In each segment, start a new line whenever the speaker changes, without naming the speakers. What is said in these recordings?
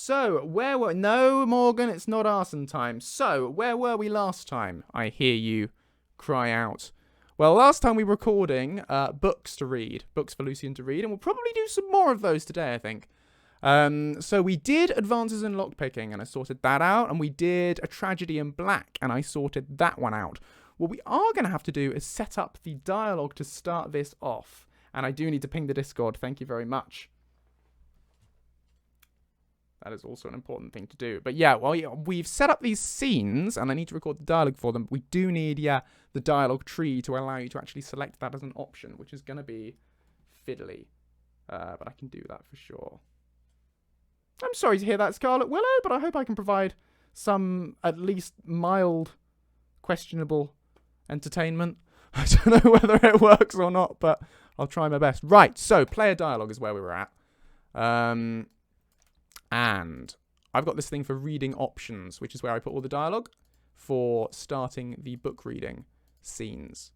So, no, Morgan, it's not arson time. So, where were we last time? I hear you cry out. Well, last time we were recording books to read, books for Lucian to read, and we'll probably do some more of those today, I think. So we did Advances in Lockpicking, and I sorted that out, and we did A Tragedy in Black, and I sorted that one out. What we are going to have to do is set up the dialogue to start this off, and I do need to ping the Discord, thank you very much. That is also an important thing to do. But yeah, well, we've set up these scenes, and I need to record the dialogue for them. We do need, the dialogue tree to allow you to actually select that as an option, which is going to be fiddly. But I can do that for sure. I'm sorry to hear that, Scarlet Willow, but I hope I can provide some, at least mild, questionable entertainment. I don't know whether it works or not, but I'll try my best. Right, so player dialogue is where we were at. And I've got this thing for reading options, which is where I put all the dialogue for starting the book reading scenes.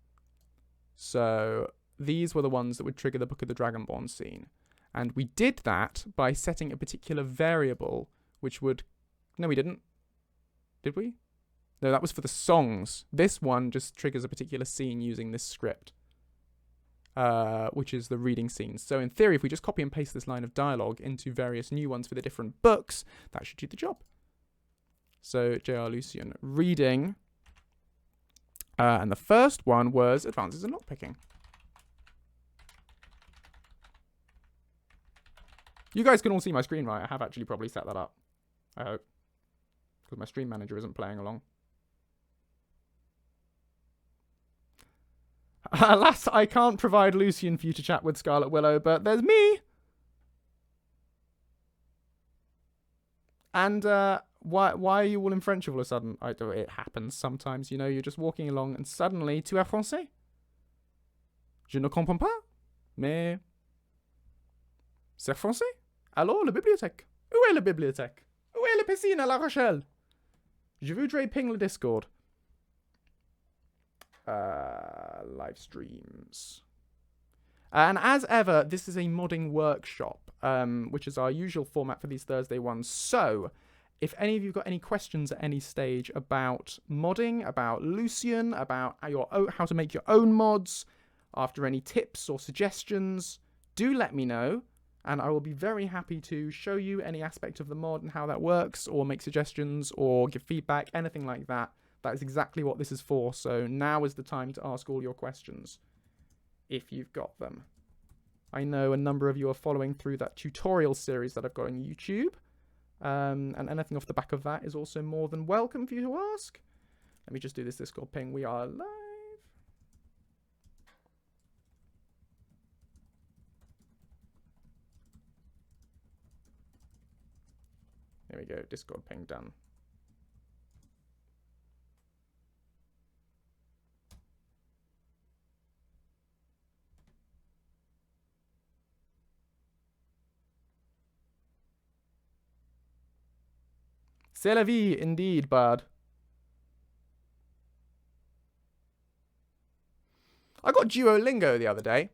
So these were the ones that would trigger the Book of the Dragonborn scene. And we did that by setting a particular variable, which would... No, we didn't. Did we? No, that was for the songs. This one just triggers a particular scene using this script, which is the reading scenes. So in theory, if we just copy and paste this line of dialogue into various new ones for the different books, that should do the job. So J.R. Lucian reading. And the first one was Advances in Lockpicking. You guys can all see my screen, right? I have actually probably set that up. I hope. Because my stream manager isn't playing along. Alas, I can't provide Lucian for you to chat with, Scarlet Willow, but there's me! And why are you all in French all of a sudden? It happens sometimes, you know, you're just walking along and suddenly, tu es français? Je ne comprends pas, mais... C'est français? Alors, la bibliothèque? Où est la bibliothèque? Où est la piscine à La Rochelle? Je voudrais ping le Discord. Live streams. And as ever, this is a modding workshop, which is our usual format for these Thursday ones. So, if any of you got any questions at any stage about modding, about Lucian, about how to make your own mods, after any tips or suggestions, do let me know. And I will be very happy to show you any aspect of the mod and how that works, or make suggestions, or give feedback, anything like that. That is exactly what this is for, so now is the time to ask all your questions, if you've got them. I know a number of you are following through that tutorial series that I've got on YouTube, and anything off the back of that is also more than welcome for you to ask. Let me just do this Discord ping. We are live. There we go, Discord ping done. C'est la vie, indeed, bud. I got Duolingo the other day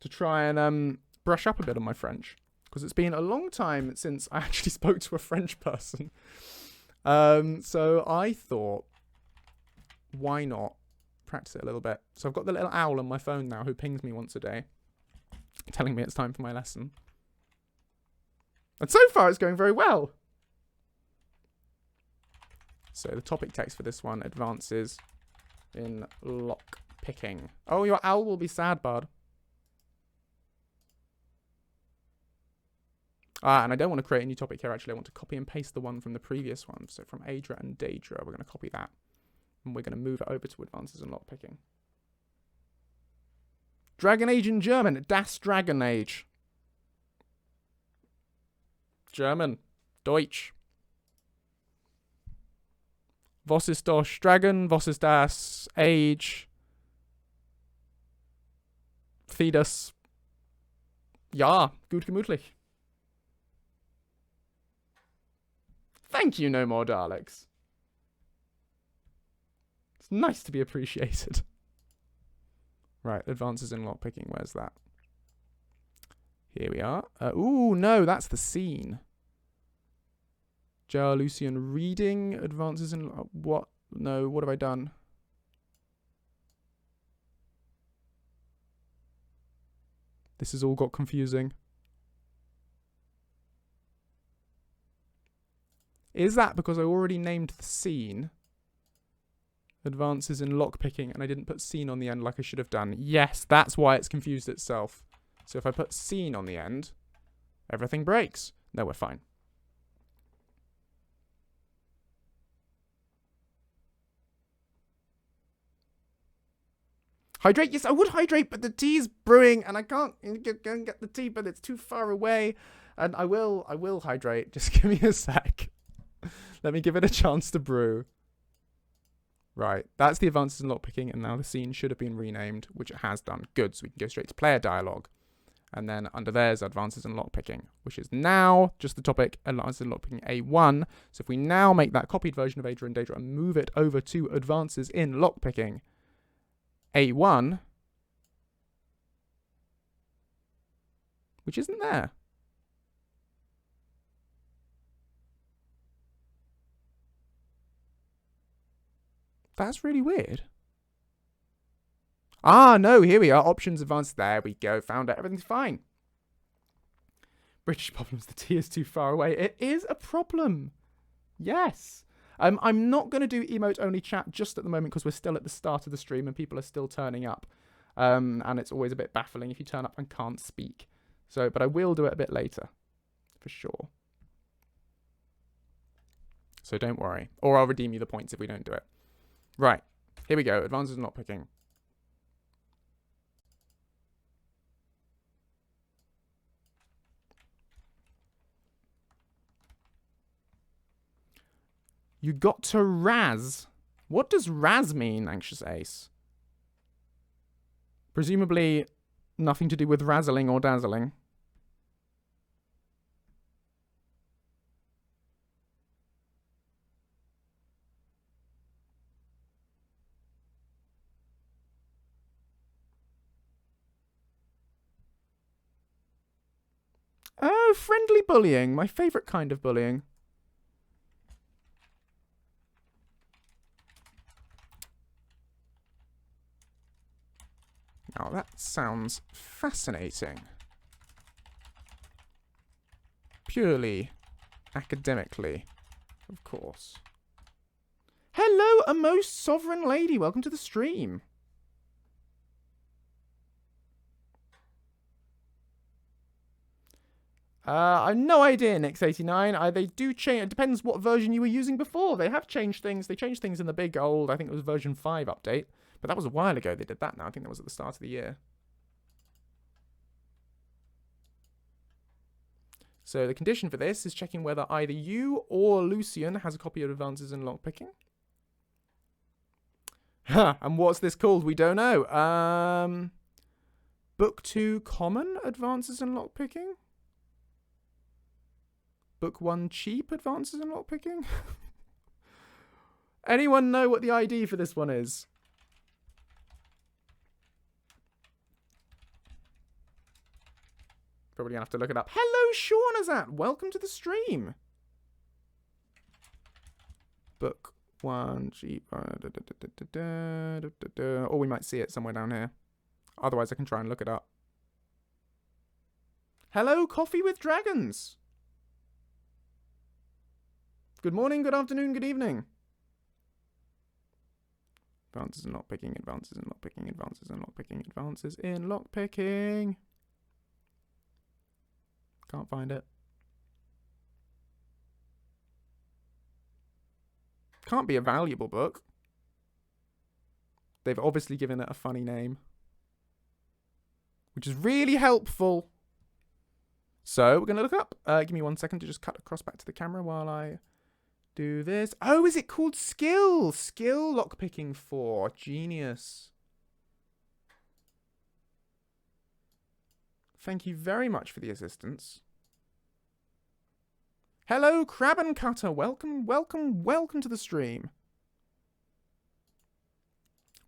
to try and brush up a bit on my French. Because it's been a long time since I actually spoke to a French person. So I thought, why not practice it a little bit? So I've got the little owl on my phone now who pings me once a day, telling me it's time for my lesson. And so far it's going very well. So the topic text for this one, Advances in Lockpicking. Oh, your owl will be sad, bud. And I don't want to create a new topic here, actually. I want to copy and paste the one from the previous one. So from Adra and Daedra, we're going to copy that. And we're going to move it over to Advances in Lockpicking. Dragon Age in German. Das Dragon Age. German. Deutsch. Was ist das Dragon? Was ist das Age? Thedas. Ja, gut gemütlich. Thank you, No More Daleks. It's nice to be appreciated. Right, Advances in Lockpicking. Where's that? Here we are. Ooh, no, that's the scene. J.R. Lucian reading advances in what? No, what have I done? This has all got confusing. Is that because I already named the scene advances in lockpicking and I didn't put scene on the end like I should have done? Yes, that's why it's confused itself. So if I put scene on the end, everything breaks. No, we're fine. Hydrate, yes, I would hydrate, but the tea's brewing and I can't go and get the tea, but it's too far away. And I will hydrate. Just give me a sec. Let me give it a chance to brew. Right, that's the advances in lockpicking, and now the scene should have been renamed, which it has done. Good, so we can go straight to player dialogue. And then under there's advances in lockpicking, which is now just the topic, advances in lockpicking A1. So if we now make that copied version of Ada and Daedra and move it over to advances in lockpicking A1, which isn't there. That's really weird. Ah, no, here we are. Options, advanced. There we go. Found it. Everything's fine. British problems. The tea is too far away. It is a problem. Yes. I'm not going to do emote-only chat just at the moment because we're still at the start of the stream and people are still turning up. And it's always a bit baffling if you turn up and can't speak. So, but I will do it a bit later. For sure. So don't worry. Or I'll redeem you the points if we don't do it. Right. Here we go. Advances in lockpicking. You got to razz. What does razz mean, Anxious Ace? Presumably nothing to do with razzling or dazzling. Oh, friendly bullying. My favourite kind of bullying. Now that sounds fascinating. Purely academically, of course. Hello, a most sovereign lady. Welcome to the stream. I've no idea, Nix89. They do change. It depends what version you were using before. They have changed things. They changed things in the big old, I think it was version 5 update. But that was a while ago they did that now. I think that was at the start of the year. So the condition for this is checking whether either you or Lucian has a copy of Advances in Lockpicking. Huh, and what's this called? We don't know. Book 2 Common Advances in Lockpicking? Book 1 Cheap Advances in Lockpicking? Anyone know what the ID for this one is? Probably gonna have to look it up. Hello, Shaunazat. Welcome to the stream. Book 1 Cheap. Or we might see it somewhere down here. Otherwise, I can try and look it up. Hello, Coffee with Dragons. Good morning, good afternoon, good evening. Advances in lockpicking, advances in lockpicking, advances in lockpicking, advances in lockpicking. Can't find it. Can't be a valuable book. They've obviously given it a funny name, which is really helpful. So we're going to look up. Give me 1 second to just cut across back to the camera while I do this. Oh, is it called Skill? Skill lockpicking 4. Genius. Thank you very much for the assistance. Hello, Crab and Cutter. Welcome, welcome, welcome to the stream.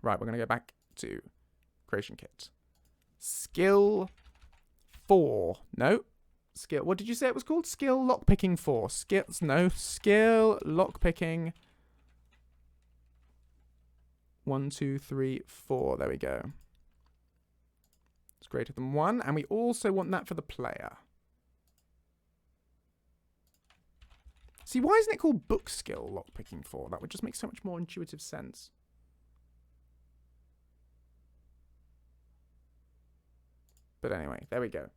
Right, we're going to go back to Creation Kit. Skill 4. No. Skill. What did you say it was called? Skill lockpicking 4. Skill lockpicking 1, 2, 3, 4. There we go. It's greater than 1. And we also want that for the player. See, why isn't it called book skill lockpicking 4? That would just make so much more intuitive sense. But anyway, there we go.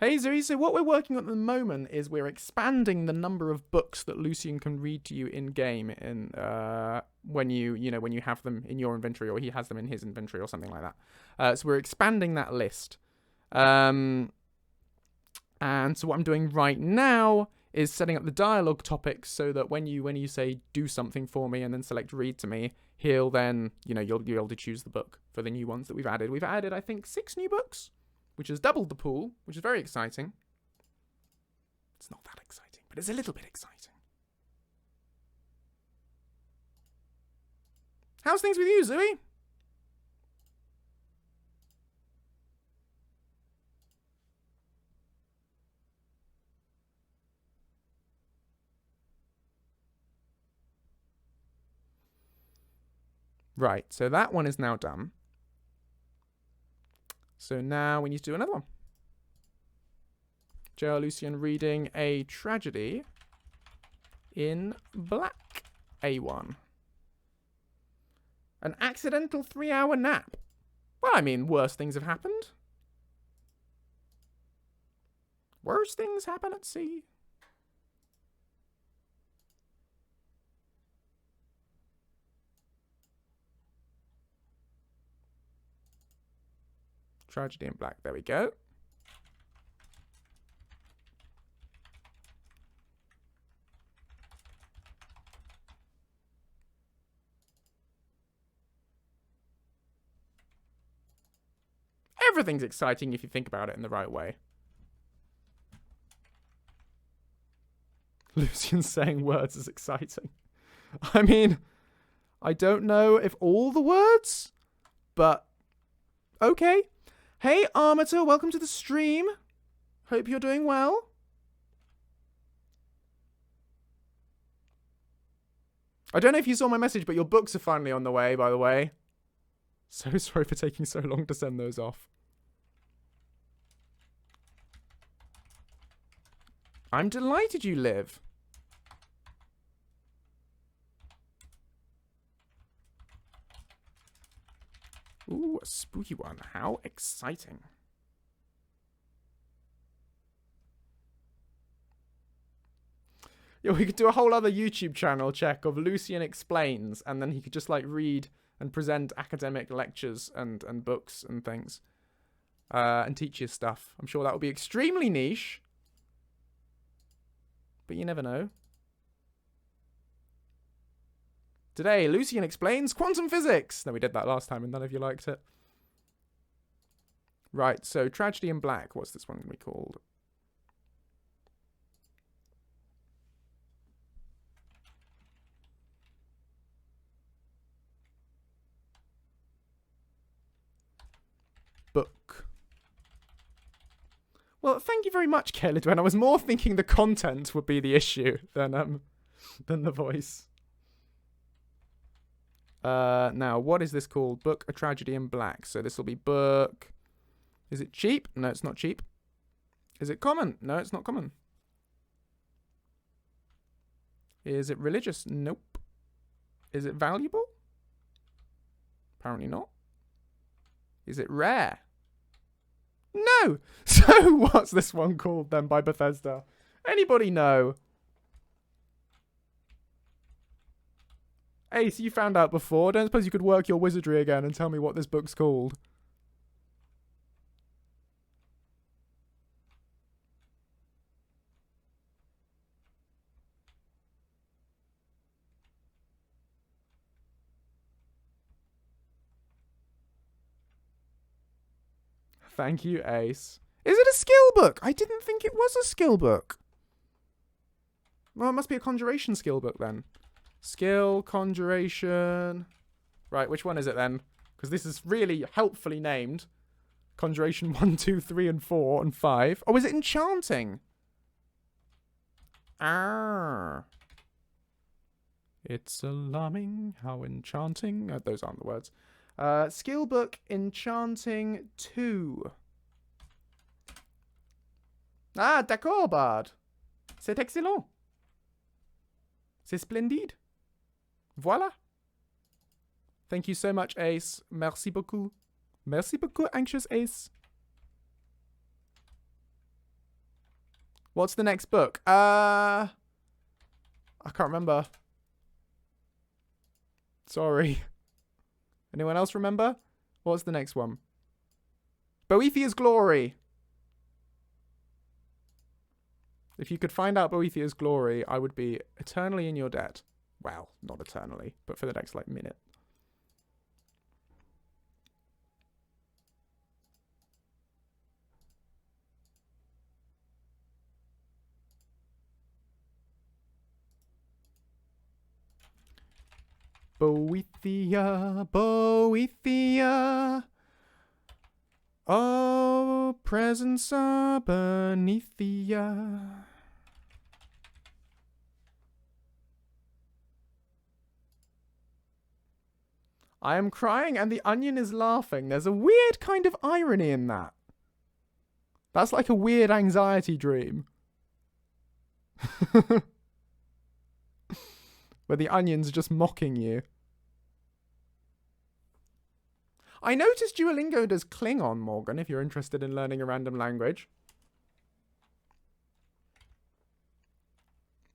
Hey Zuri, so what we're working on at the moment is we're expanding the number of books that Lucian can read to you in game when you have them in your inventory, or he has them in his inventory or something like that. So we're expanding that list. And so what I'm doing right now is setting up the dialogue topics so that when you say do something for me and then select read to me, he'll then, you'll be able to choose the book for the new ones that we've added. We've added, I think, 6 new books, which has doubled the pool, which is very exciting. It's not that exciting, but it's a little bit exciting. How's things with you, Zoe? Right, so that one is now done. So now we need to do another one. J.R. Lucian reading a tragedy in black. A1. An accidental 3-hour nap. Well, I mean, worse things have happened. Worse things happen at sea. Tragedy in black. There we go. Everything's exciting if you think about it in the right way. Lucian's saying words is exciting. I mean, I don't know if all the words, but okay. Hey, Armator, welcome to the stream. Hope you're doing well. I don't know if you saw my message, but your books are finally on the way, by the way. So sorry for taking so long to send those off. I'm delighted you live. Ooh, a spooky one. How exciting. Yeah, we could do a whole other YouTube channel check of Lucian Explains, and then he could just, like, read and present academic lectures and books and things. And teach you stuff. I'm sure that would be extremely niche. But you never know. Today, Lucian explains quantum physics. No, we did that last time and none of you liked it. Right, so Tragedy in Black. What's this one going to be called? Book. Well, thank you very much, Caled. I was more thinking the content would be the issue than the voice. Now, what is this called? Book, A Tragedy in Black. So this will be book. Is it cheap? No, it's not cheap. Is it common? No, it's not common. Is it religious? Nope. Is it valuable? Apparently not. Is it rare? No! So what's this one called then by Bethesda? Anybody know? Ace, you found out before. Don't suppose you could work your wizardry again and tell me what this book's called? Thank you, Ace. Is it a skill book? I didn't think it was a skill book. Well, it must be a conjuration skill book then. Skill, conjuration. Right, which one is it then? Because this is really helpfully named. Conjuration 1, 2, 3, and 4, and 5. Oh, is it enchanting? Ah. It's alarming how enchanting. Those aren't the words. Skill book enchanting 2. Ah, d'accord, Bard. C'est excellent. C'est splendide. Voilà. Thank you so much, Ace. Merci beaucoup. Merci beaucoup, Anxious Ace. What's the next book? I can't remember. Sorry. Anyone else remember? What's the next one? Boethiah's Glory. If you could find out Boethiah's Glory, I would be eternally in your debt. Well, not eternally, but for the next, minute. Boethiah, Boethiah. Oh, presents are beneath thee. I am crying and the onion is laughing. There's a weird kind of irony in that. That's like a weird anxiety dream. Where the onion's just mocking you. I noticed Duolingo does Klingon, Morgan, if you're interested in learning a random language.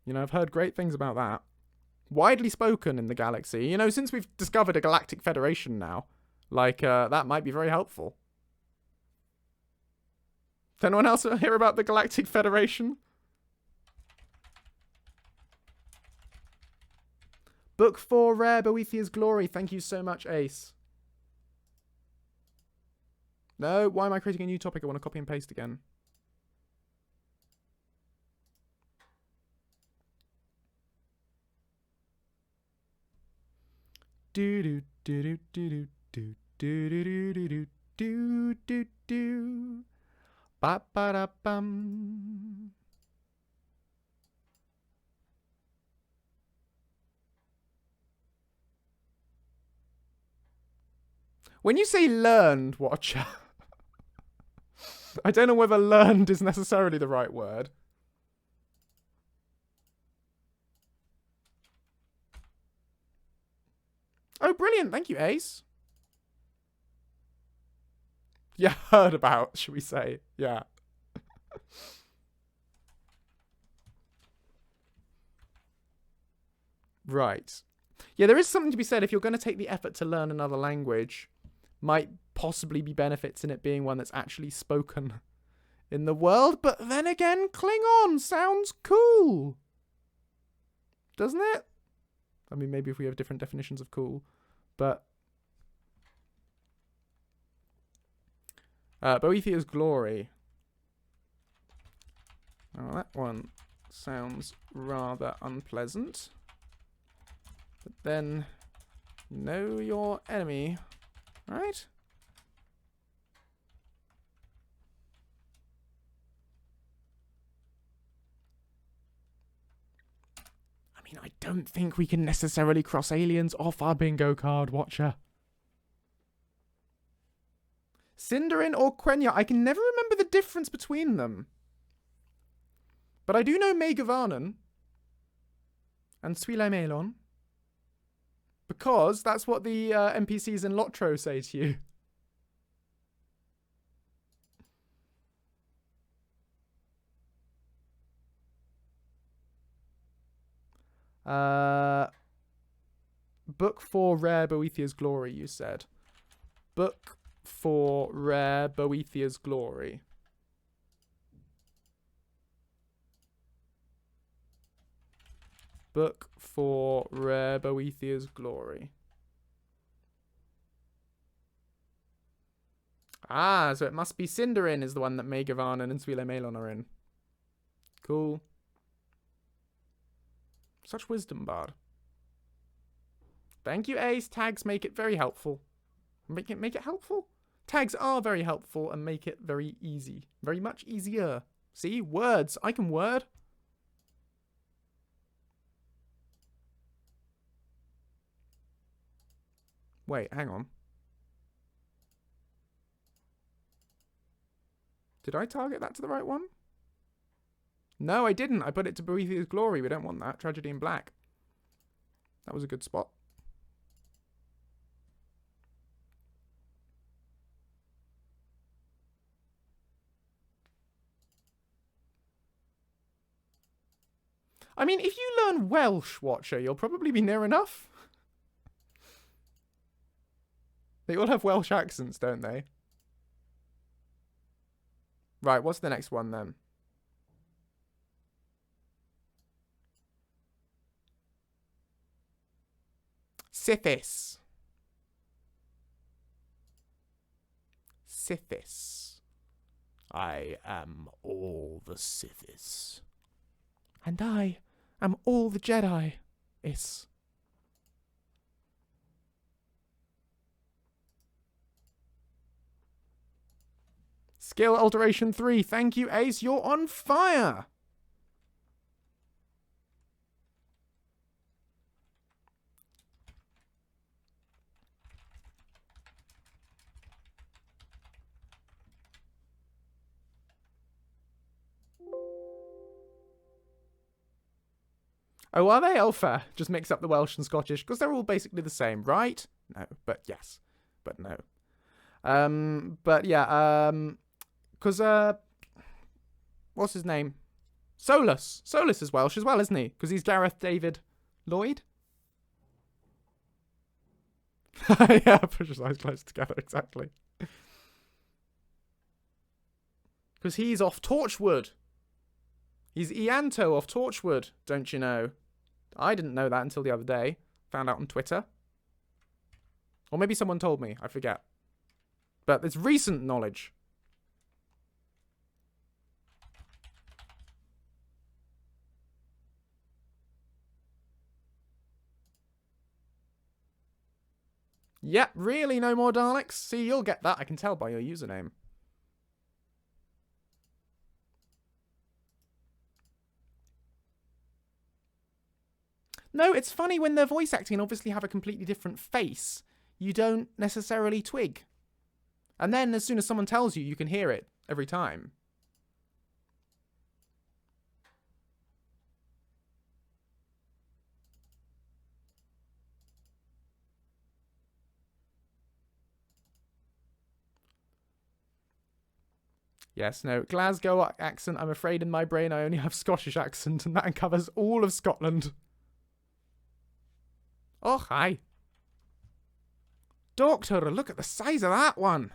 You know, I've heard great things about that. Widely spoken in the galaxy. You know, since we've discovered a galactic federation now, that might be very helpful. Did anyone else hear about the Galactic Federation? Book 4 rare, Boethiah's Glory. Thank you so much, Ace. No, why am I creating a new topic? I want to copy and paste again. Do do do do do do do do do do do do ba ba da bum. When you say learned, watcher, I don't know whether learned is necessarily the right word. Oh, brilliant. Thank you, Ace. Yeah, heard about, should we say. Yeah. Right. Yeah, there is something to be said. If you're going to take the effort to learn another language, might possibly be benefits in it being one that's actually spoken in the world. But then again, Klingon sounds cool. Doesn't it? I mean, maybe if we have different definitions of cool. But Boethiah's Glory. Oh, that one sounds rather unpleasant. But then, know your enemy, right? I mean, I don't think we can necessarily cross aliens off our bingo card, watcher. Sindarin or Quenya, I can never remember the difference between them. But I do know Megavanen and Suile Melon. Because that's what the NPCs in Lotro say to you. Book 4 rare Boethiah's Glory, you said. Book 4 rare Boethiah's Glory. Book 4 rare Boethiah's Glory. Ah, so it must be Sindarin is the one that Megavanen and Suile Melon are in. Cool. Such wisdom, Bard. Thank you, Ace. Tags make it very helpful. Make it helpful? Tags are very helpful and make it very easy. Very much easier. See? Words. I can word. Wait, hang on. Did I target that to the right one? No, I didn't. I put it to Boethiah's Glory. We don't want that. Tragedy in Black. That was a good spot. I mean, if you learn Welsh, Watcher, you'll probably be near enough. They all have Welsh accents, don't they? Right, what's the next one then? Sithis. Sithis. I am all the Sithis. And I am all the Jedi. Is. Skill alteration 3. Thank you, Ace. You're on fire. Oh, are they? Oh, fair. Just mix up the Welsh and Scottish, because they're all basically the same, right? No, but yes. But no. But yeah, because, what's his name? Solus. Solus is Welsh as well, isn't he? Because he's Gareth David Lloyd. Yeah, push his eyes close together, exactly. Because he's off Torchwood. He's Ianto off Torchwood, don't you know? I didn't know that until the other day. Found out on Twitter. Or maybe someone told me. I forget. But it's recent knowledge. Yep, really no more Daleks? See, you'll get that. I can tell by your username. No, it's funny when they're voice acting and obviously have a completely different face. You don't necessarily twig. And then as soon as someone tells you, you can hear it every time. Yes, no. Glasgow accent. I'm afraid in my brain I only have Scottish accent, and that covers all of Scotland. Oh, hi. Doctor, look at the size of that one.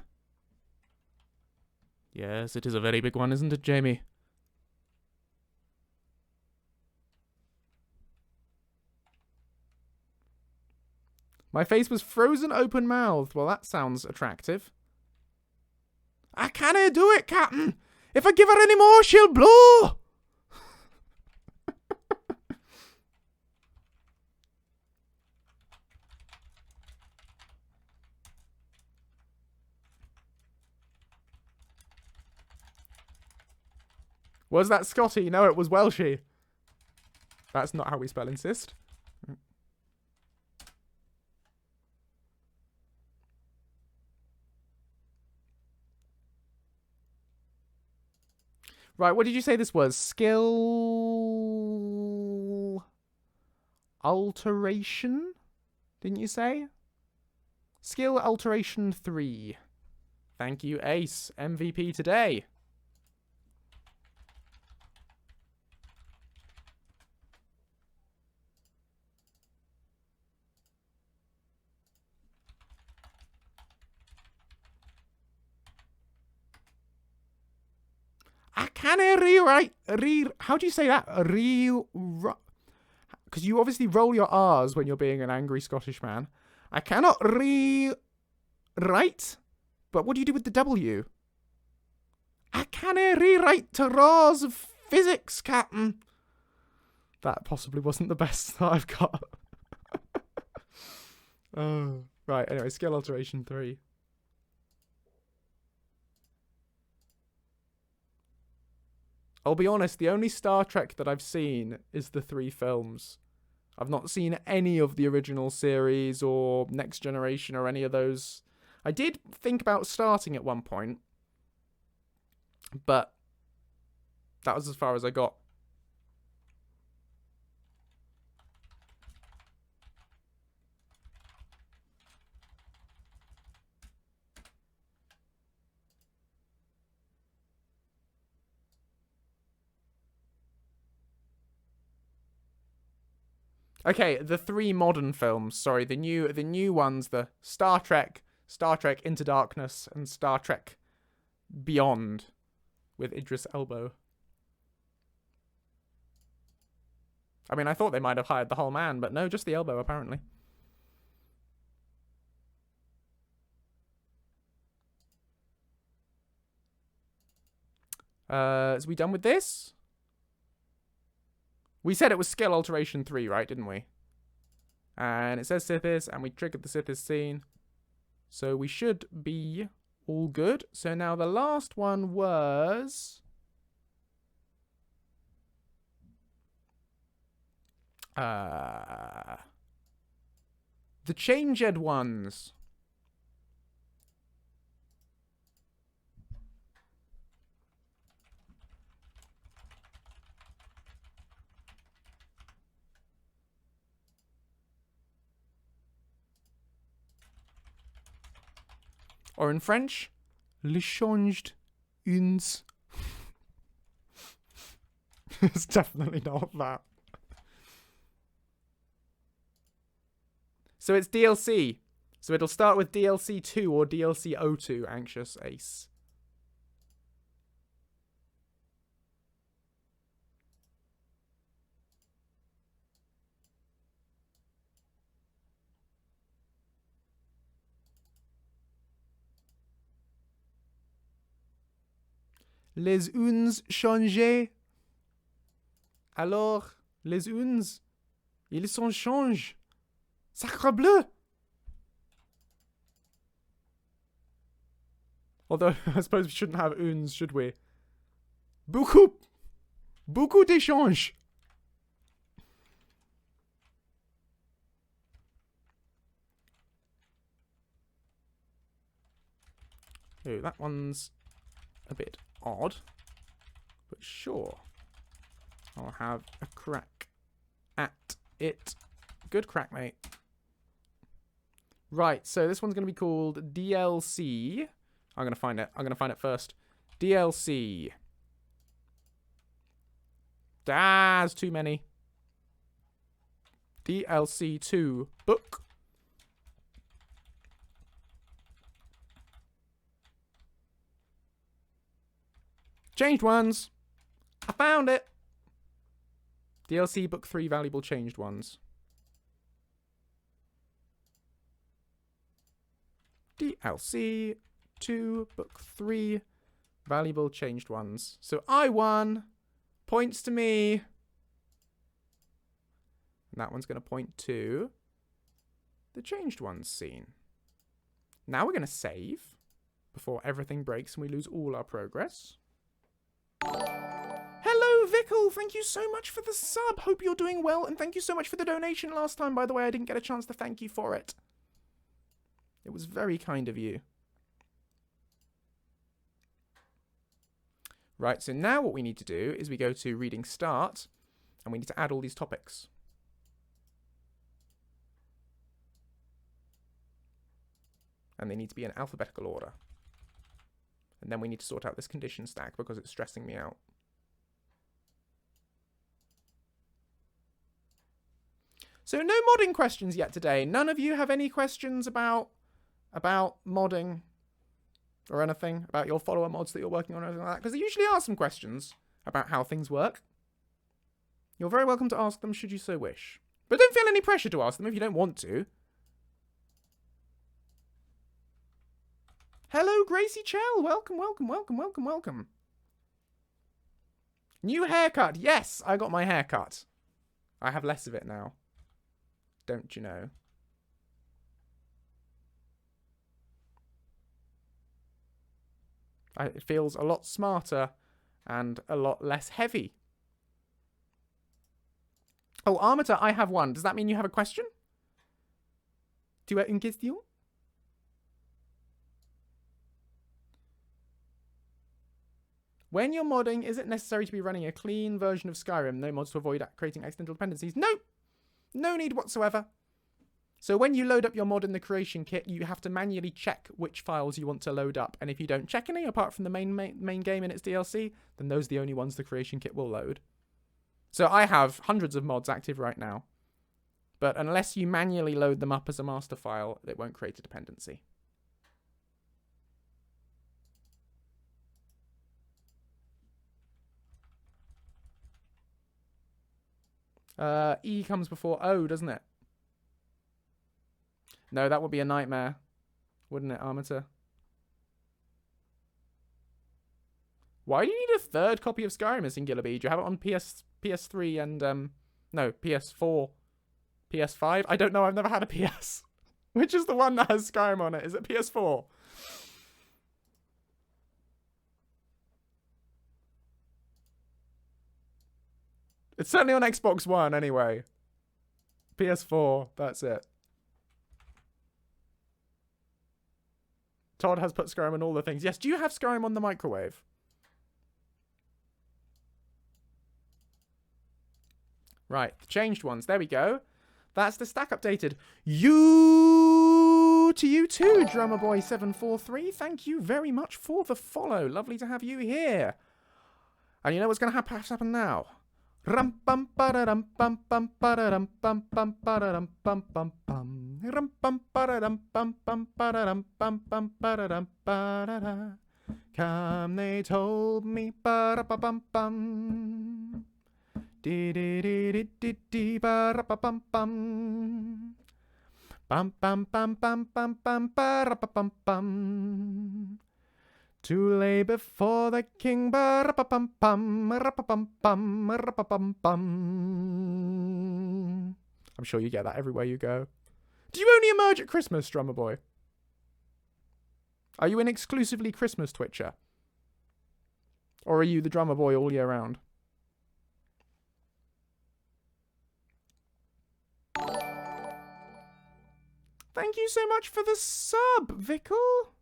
Yes, it is a very big one, isn't it, Jamie? My face was frozen open-mouthed. Well, that sounds attractive. I can't do it, Captain. If I give her any more, she'll blow. Was that Scotty? No, it was Welshie. That's not how we spell insist. Right, what did you say this was? Skill alteration? Didn't you say? Skill alteration 3. Thank you, Ace. MVP today. I can't rewrite. How do you say that? Because you obviously roll your R's when you're being an angry Scottish man. I cannot rewrite. But what do you do with the W? I can't rewrite to laws of physics, Captain. That possibly wasn't the best that I've got. Oh, right, anyway, skill alteration 3. I'll be honest, the only Star Trek that I've seen is the 3 films. I've not seen any of the original series or Next Generation or any of those. I did think about starting at one point, but that was as far as I got. Okay, the 3 modern films. Sorry, the new ones, the Star Trek Into Darkness, and Star Trek Beyond with Idris Elba. I mean, I thought they might have hired the whole man, but no, just the elbow, apparently. Is we done with this? We said it was skill alteration 3, right? Didn't we? And it says Sithis, and we triggered the Sithis scene. So we should be all good. So now the last one was... the Changed ones. Or in French, les changed uns. It's definitely not that. So it's DLC. So it'll start with DLC 2 or DLC 02, Anxious Ace. Les uns changés. Alors, les uns, ils sont changés. Sacre bleu! Although, I suppose we shouldn't have uns, should we? Beaucoup d'échanges. Oh, that one's a bit odd, but sure. I'll have a crack at it. Good crack, mate. Right, so this one's going to be called DLC. I'm going to find it. I'm going to find it first. DLC. There's too many. DLC 2 book. Changed ones. I found it. DLC book 3 valuable changed ones. DLC 2 book 3 valuable changed ones. So I won. Points to me. And that one's going to point to the changed ones scene. Now we're going to save before everything breaks and we lose all our progress. Hello, Vickle. Thank you so much for the sub. Hope you're doing well. And thank you so much for the donation last time, by the way. I didn't get a chance to thank you for it. It was very kind of you. Right, so now what we need to do is we go to reading start, and we need to add all these topics. And they need to be in alphabetical order. And then we need to sort out this condition stack because it's stressing me out. So no modding questions yet today. None of you have any questions about modding or anything, about your follower mods that you're working on or anything like that? Because they usually ask some questions about how things work. You're very welcome to ask them should you so wish. But don't feel any pressure to ask them if you don't want to. Hello, Gracie Chell. Welcome, welcome, welcome, welcome, welcome. New haircut. Yes, I got my haircut. I have less of it now. Don't you know? It feels a lot smarter and a lot less heavy. Oh, Armator, I have one. Does that mean you have a question? Tu as une question? When you're modding, is it necessary to be running a clean version of Skyrim? No mods to avoid creating accidental dependencies? No! No need whatsoever. So when you load up your mod in the creation kit, you have to manually check which files you want to load up. And if you don't check any, apart from the main game and its DLC, then those are the only ones the creation kit will load. So I have hundreds of mods active right now. But unless you manually load them up as a master file, it won't create a dependency. E comes before O, doesn't it? No, that would be a nightmare. Wouldn't it, Armator? Why do you need a third copy of Skyrim in Singular B? Do you have it on PS3 and, no, PS4, PS5? I don't know, I've never had a PS. Which is the one that has Skyrim on it? Is it PS4? It's certainly on Xbox One, anyway. PS4, that's it. Todd has put Skyrim on all the things. Yes, do you have Skyrim on the microwave? Right, the changed ones. There we go. That's the stack updated. You to you too, Drummerboy743. Thank you very much for the follow. Lovely to have you here. And you know what's going to happen now? Rum bum ba-da-dum bum bum ba-da-dum bum bum ba-da-dum bum bum bum. Rum bum ba-da-dum bum bum ba-da-dum bum bum ba-da-dum ba-da-da. Come, they told me ba-da-ba-bum bum. Dee-dee-dee-dee-dee ba-da-ba-bum bum. Bum bum bum bum bum bum ba-da-ba-bum bum. To lay before the king, ba-ra-pa-pum-pum, ra-pa-pum-pum, ra-pa-pum-pum. I'm sure you get that everywhere you go. Do you only emerge at Christmas, Drummer Boy? Are you an exclusively Christmas Twitcher? Or are you the Drummer Boy all year round? Thank you so much for the sub, Vickle.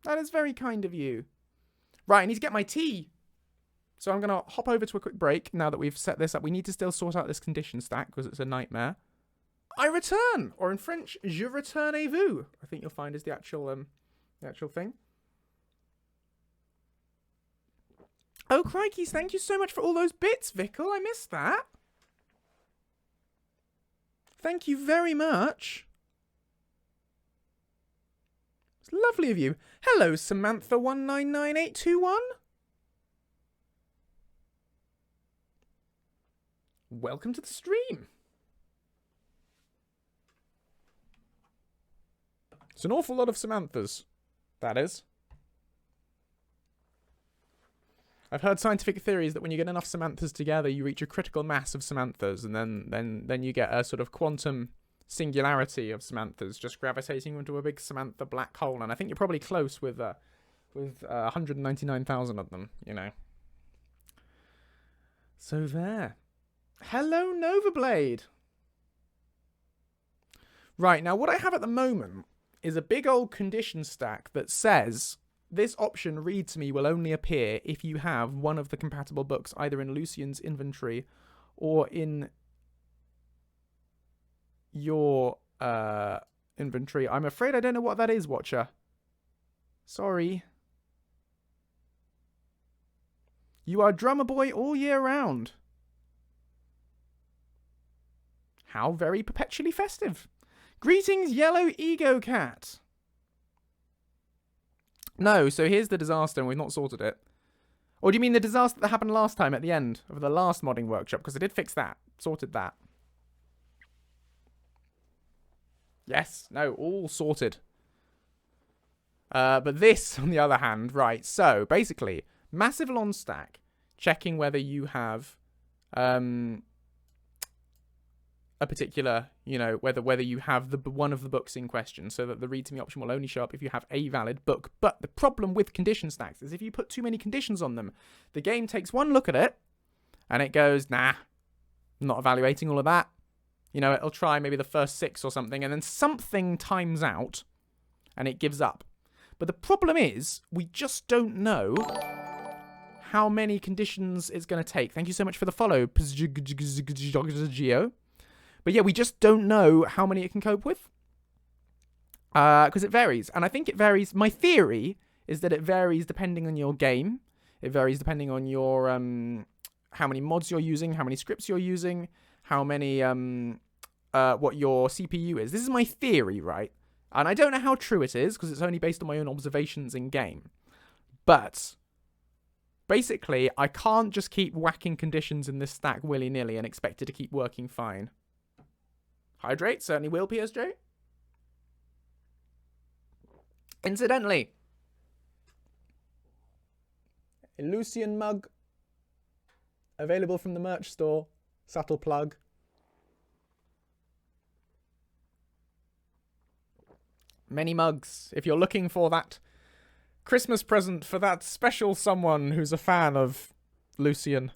That is very kind of you. Right, I need to get my tea. So I'm going to hop over to a quick break now that we've set this up. We need to still sort out this condition stack because it's a nightmare. I return, or in French, je retournez-vous. I think you'll find is the actual thing. Oh, crikeys, thank you so much for all those bits, Vickle. I missed that. Thank you very much. It's lovely of you. Hello, Samantha199821. Welcome to the stream. It's an awful lot of Samanthas, that is. I've heard scientific theories that when you get enough Samanthas together, you reach a critical mass of Samanthas, and then you get a sort of quantum singularity of Samanthas just gravitating into a big Samantha black hole. And I think you're probably close with 199,000 of them, you know. So there. Hello, Novablade. Right, now what I have at the moment is a big old condition stack that says this option, read to me, will only appear if you have one of the compatible books either in Lucian's inventory or in your inventory. I'm afraid I don't know what that is, Watcher. Sorry. You are Drummer Boy all year round. How very perpetually festive. Greetings, Yellow Ego Cat. No, so here's the disaster and we've not sorted it. Or do you mean the disaster that happened last time at the end of the last modding workshop? Because I did fix that. Sorted that. Yes, no, all sorted. But this, on the other hand, right, so basically, massive long stack, checking whether you have a particular, you know, whether you have the one of the books in question, so that the read to me option will only show up if you have a valid book. But the problem with condition stacks is if you put too many conditions on them, the game takes one look at it and it goes, nah, I'm not evaluating all of that. You know, it'll try maybe the first 6 or something, and then something times out and it gives up. But the problem is we just don't know how many conditions it's going to take. Thank you so much for the follow, Gio. But yeah, we just don't know how many it can cope with. Because it varies. And I think it varies. My theory is that it varies depending on your game. It varies depending on your how many mods you're using, how many scripts you're using, how many what your CPU is. This is my theory, right? And I don't know how true it is because it's only based on my own observations in game. But basically, I can't just keep whacking conditions in this stack willy-nilly and expect it to keep working fine. Hydrate certainly will, PSJ. Incidentally, a Lucian mug available from the merch store. Subtle plug. Many mugs. If you're looking for that Christmas present for that special someone who's a fan of Lucian,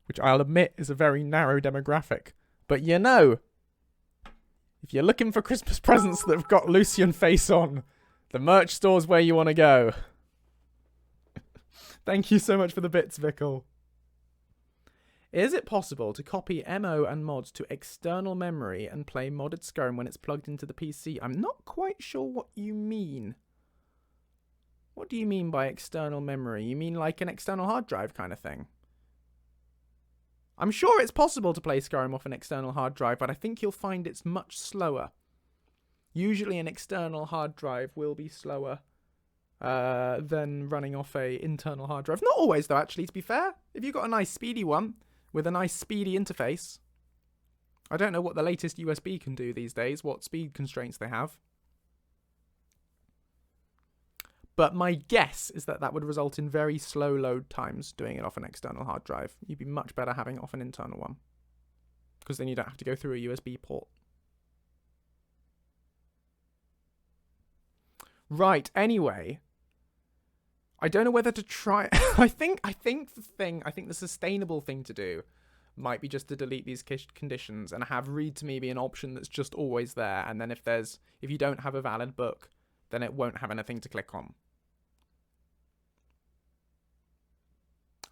which I'll admit is a very narrow demographic. But you know, if you're looking for Christmas presents that have got Lucian face on, the merch store's where you want to go. Thank you so much for the bits, Vickle. Is it possible to copy MO and mods to external memory and play modded Skyrim when it's plugged into the PC? I'm not quite sure what you mean. What do you mean by external memory? You mean like an external hard drive kind of thing? I'm sure it's possible to play Skyrim off an external hard drive, but I think you'll find it's much slower. Usually an external hard drive will be slower than running off a internal hard drive. Not always, though, actually, to be fair. If you've got a nice speedy one with a nice speedy interface, I don't know what the latest USB can do these days, what speed constraints they have. But my guess is that that would result in very slow load times doing it off an external hard drive. You'd be much better having it off an internal one, because then you don't have to go through a USB port. Right, anyway, I don't know whether to try. I think the sustainable thing to do might be just to delete these conditions and have read to me be an option that's just always there. And then if you don't have a valid book, then it won't have anything to click on.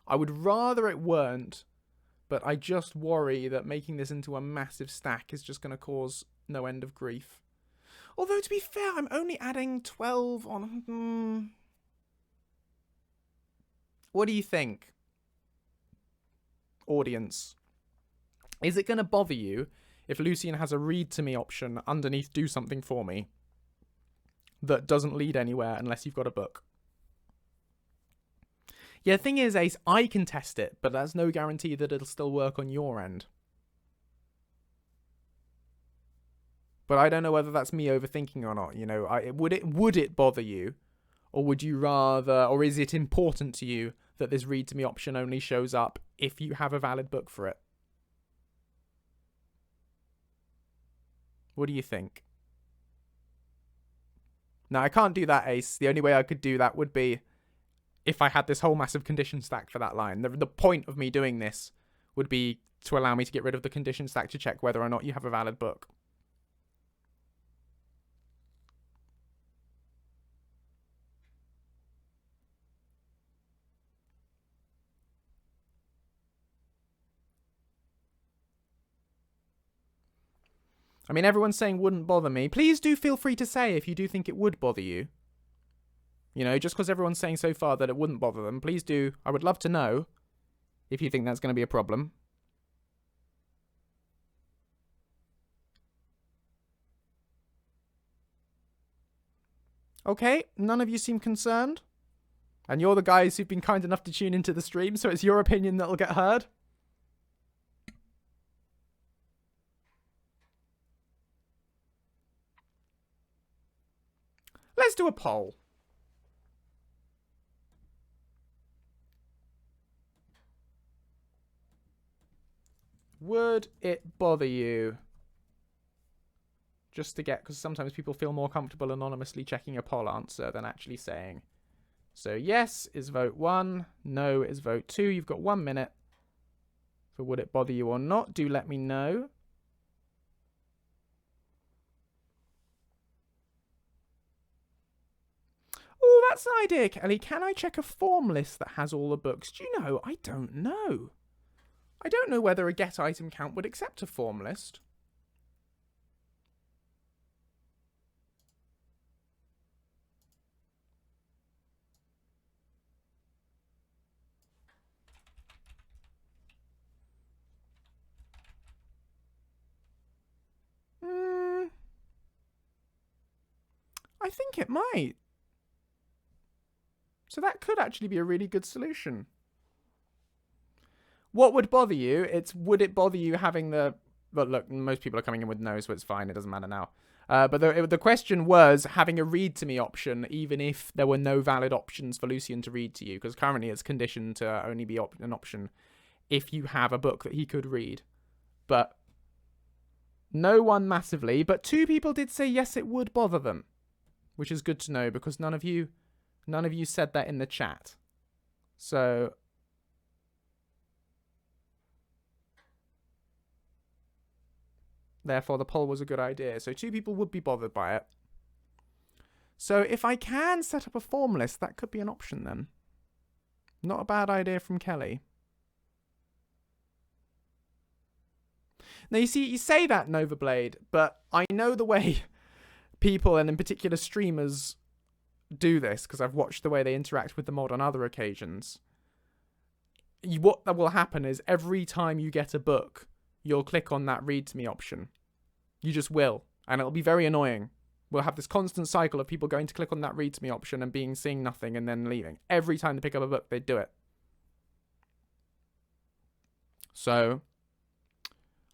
I would rather it weren't, but I just worry that making this into a massive stack is just going to cause no end of grief. Although, to be fair, I'm only adding 12 on... What do you think, audience? Is it going to bother you if Lucian has a read to me option underneath do something for me that doesn't lead anywhere unless you've got a book? Yeah, the thing is, Ace, I can test it, but there's no guarantee that it'll still work on your end. But I don't know whether that's me overthinking or not. You know, would it bother you, or would you rather, or is it important to you that this read to me option only shows up if you have a valid book for it? What do you think? Now, I can't do that, Ace. The only way I could do that would be if I had this whole massive condition stack for that line. The point of me doing this would be to allow me to get rid of the condition stack to check whether or not you have a valid book. I mean, everyone's saying wouldn't bother me. Please do feel free to say if you do think it would bother you. You know, just because everyone's saying so far that it wouldn't bother them, please do. I would love to know if you think that's going to be a problem. Okay, none of you seem concerned. And you're the guys who've been kind enough to tune into the stream, so it's your opinion that'll get heard. Let's do a poll. Would it bother you just to get, because sometimes people feel more comfortable anonymously checking a poll answer than actually saying. So yes is vote 1, no is vote 2. You've got 1 minute for would it bother you or not. Do let me know. Oh, that's an idea, Kelly. Can I check a form list that has all the books? Do you know? I don't know. I don't know whether a get item count would accept a form list. I think it might. So that could actually be a really good solution. What would bother you? Would it bother you having the... But look, most people are coming in with no, so it's fine. It doesn't matter now. But the question was having a read to me option, even if there were no valid options for Lucian to read to you, because currently it's conditioned to only be an option if you have a book that he could read. But no one massively. But 2 people did say yes, it would bother them, which is good to know because none of you said that in the chat. So therefore the poll was a good idea. So 2 people would be bothered by it. So if I can set up a form list, that could be an option then. Not a bad idea from Kelly. Now you see, you say that, Novablade, but I know the way people, and in particular streamers, do this because I've watched the way they interact with the mod on other occasions. What that will happen is every time you get a book, you'll click on that read to me option. You just will, and it'll be very annoying. We'll have this constant cycle of people going to click on that read to me option and seeing nothing and then leaving. Every time they pick up a book, they do it. So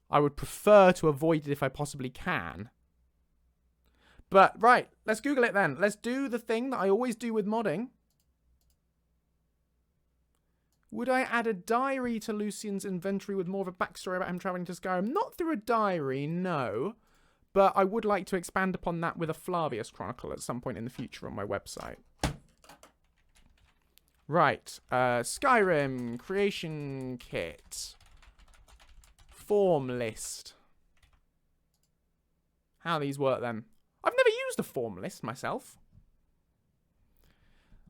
I would prefer to avoid it if I possibly can. But, right, let's Google it then. Let's do the thing that I always do with modding. Would I add a diary to Lucian's inventory with more of a backstory about him travelling to Skyrim? Not through a diary, no. But I would like to expand upon that with a Flavius Chronicle at some point in the future on my website. Right, Skyrim, creation kit, form list. How these work then? I've never used a form list myself.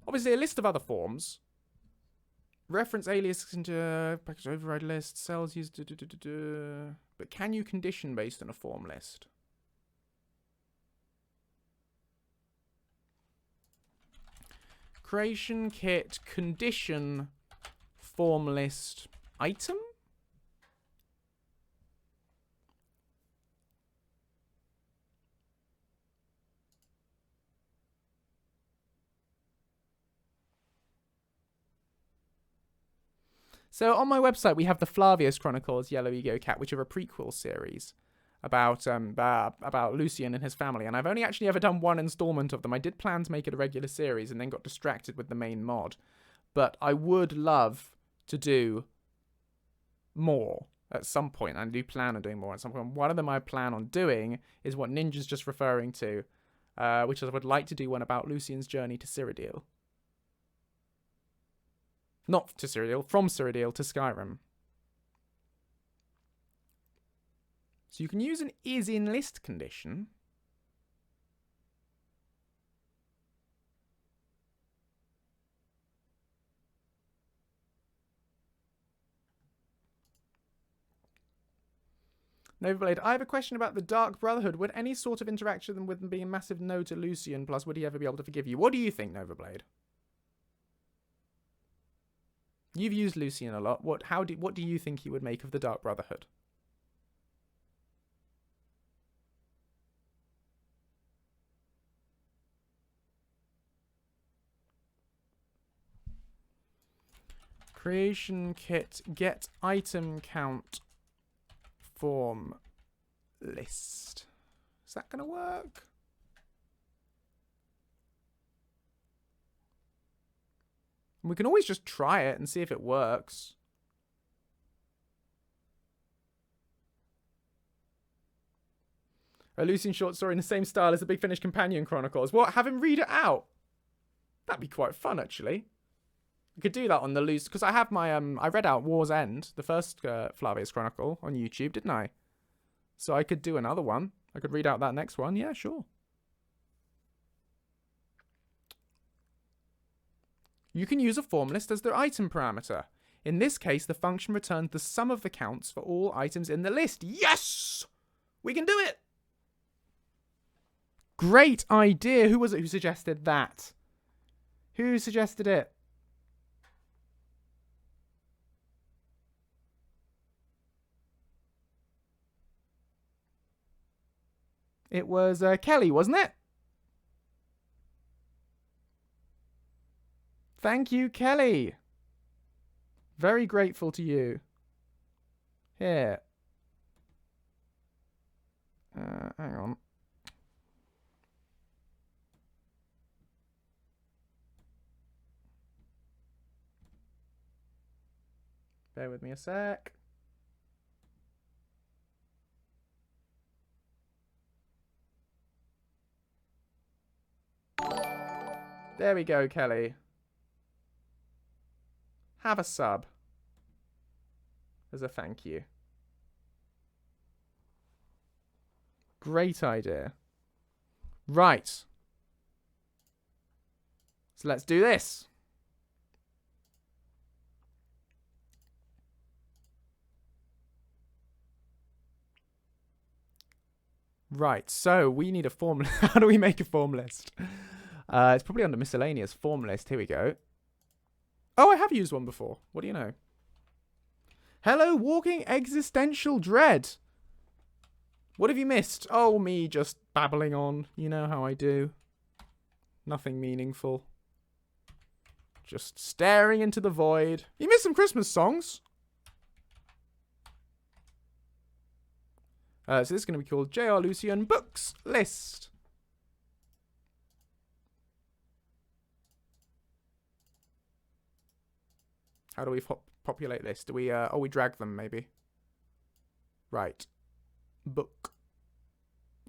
Obviously, a list of other forms. Reference alias into package override list, cells used. But can you condition based on a form list? Creation kit, condition, form list, item? So on my website, we have the Flavius Chronicles, Yellow Ego Cat, which are a prequel series about Lucian and his family. And I've only actually ever done 1 installment of them. I did plan to make it a regular series and then got distracted with the main mod. But I would love to do more at some point. I do plan on doing more at some point. One of them I plan on doing is what Ninja's just referring to, which is I would like to do one about Lucian's journey to Cyrodiil. Not to Cyrodiil, from Cyrodiil to Skyrim. So you can use an is in list condition. Novablade, I have a question about the Dark Brotherhood. Would any sort of interaction with them be a massive no to Lucian? Plus, would he ever be able to forgive you? What do you think, Novablade? You've used Lucian a lot. What do you think he would make of the Dark Brotherhood? Creation kit, get item count, form list. Is that going to work? We can always just try it and see if it works. A Lucian short story in the same style as the Big Finish Companion Chronicles. What? Have him read it out? That'd be quite fun, actually. You could do that on the loose, because I have my, I read out War's End, the first Flavius Chronicle on YouTube, didn't I? So I could do another one. I could read out that next one. Yeah, sure. You can use a form list as the item parameter. In this case, the function returns the sum of the counts for all items in the list. Yes! We can do it! Great idea. Who was it who suggested that? Who suggested it? It was Kelly, wasn't it? Thank you, Kelly. Very grateful to you. Here. Hang on. Bear with me a sec. There we go, Kelly. Have a sub. As a thank you. Great idea. Right. So let's do this. Right, so we need a form list. How do we make a form list? It's probably under miscellaneous form list. Here we go. Oh, I have used one before. What do you know? Hello, walking existential dread. What have you missed? Oh, me just babbling on. You know how I do. Nothing meaningful. Just staring into the void. You missed some Christmas songs. So this is going to be called J.R. Lucian Books List. How do we populate this? Do we, we drag them, maybe? Right. Book.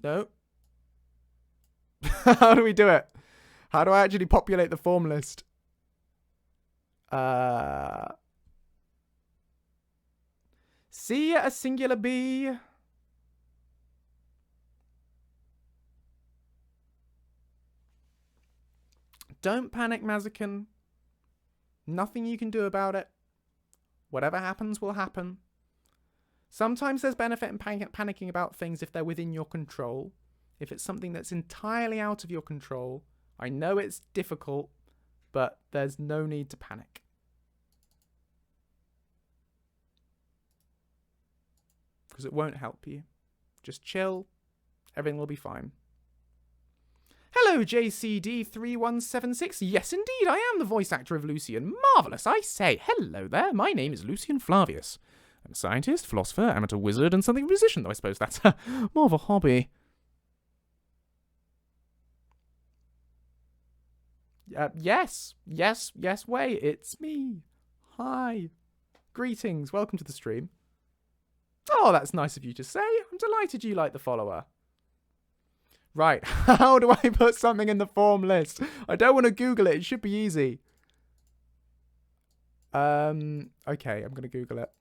No. How do we do it? How do I actually populate the form list? C, a singular B. Don't panic, Mazakin. Nothing you can do about it. Whatever happens will happen. Sometimes there's benefit in panicking about things if they're within your control. If it's something that's entirely out of your control, I know it's difficult, but there's no need to panic. Because it won't help you. Just chill. Everything will be fine. Hello, JCD3176. Yes, indeed, I am the voice actor of Lucian. Marvellous, I say. Hello there, my name is Lucien Flavius. I'm a scientist, philosopher, amateur wizard, and something musician, though I suppose that's more of a hobby. Yes, Way, it's me. Hi. Greetings, welcome to the stream. Oh, that's nice of you to say. I'm delighted you like the follower. Right, how do I put something in the form list? I don't want to Google it. It should be easy. Okay, I'm going to Google it.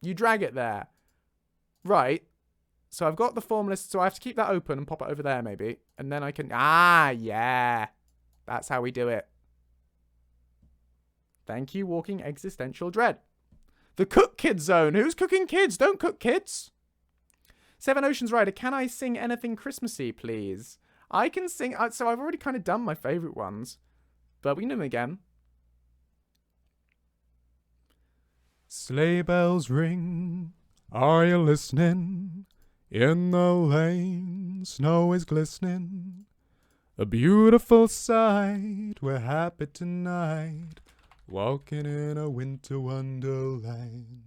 You drag it there. Right. So I've got the form list, so I have to keep that open and pop it over there, maybe. And then I can... Ah, yeah. That's how we do it. Thank you, walking existential dread. The cook kids zone. Who's cooking kids? Don't cook kids. Seven Oceans Rider, can I sing anything Christmassy, please? I can sing... So I've already kind of done my favourite ones. But we can do them again. Sleigh bells ring. Are you listening? In the lane, snow is glistening. A beautiful sight. We're happy tonight. Walking in a winter wonderland.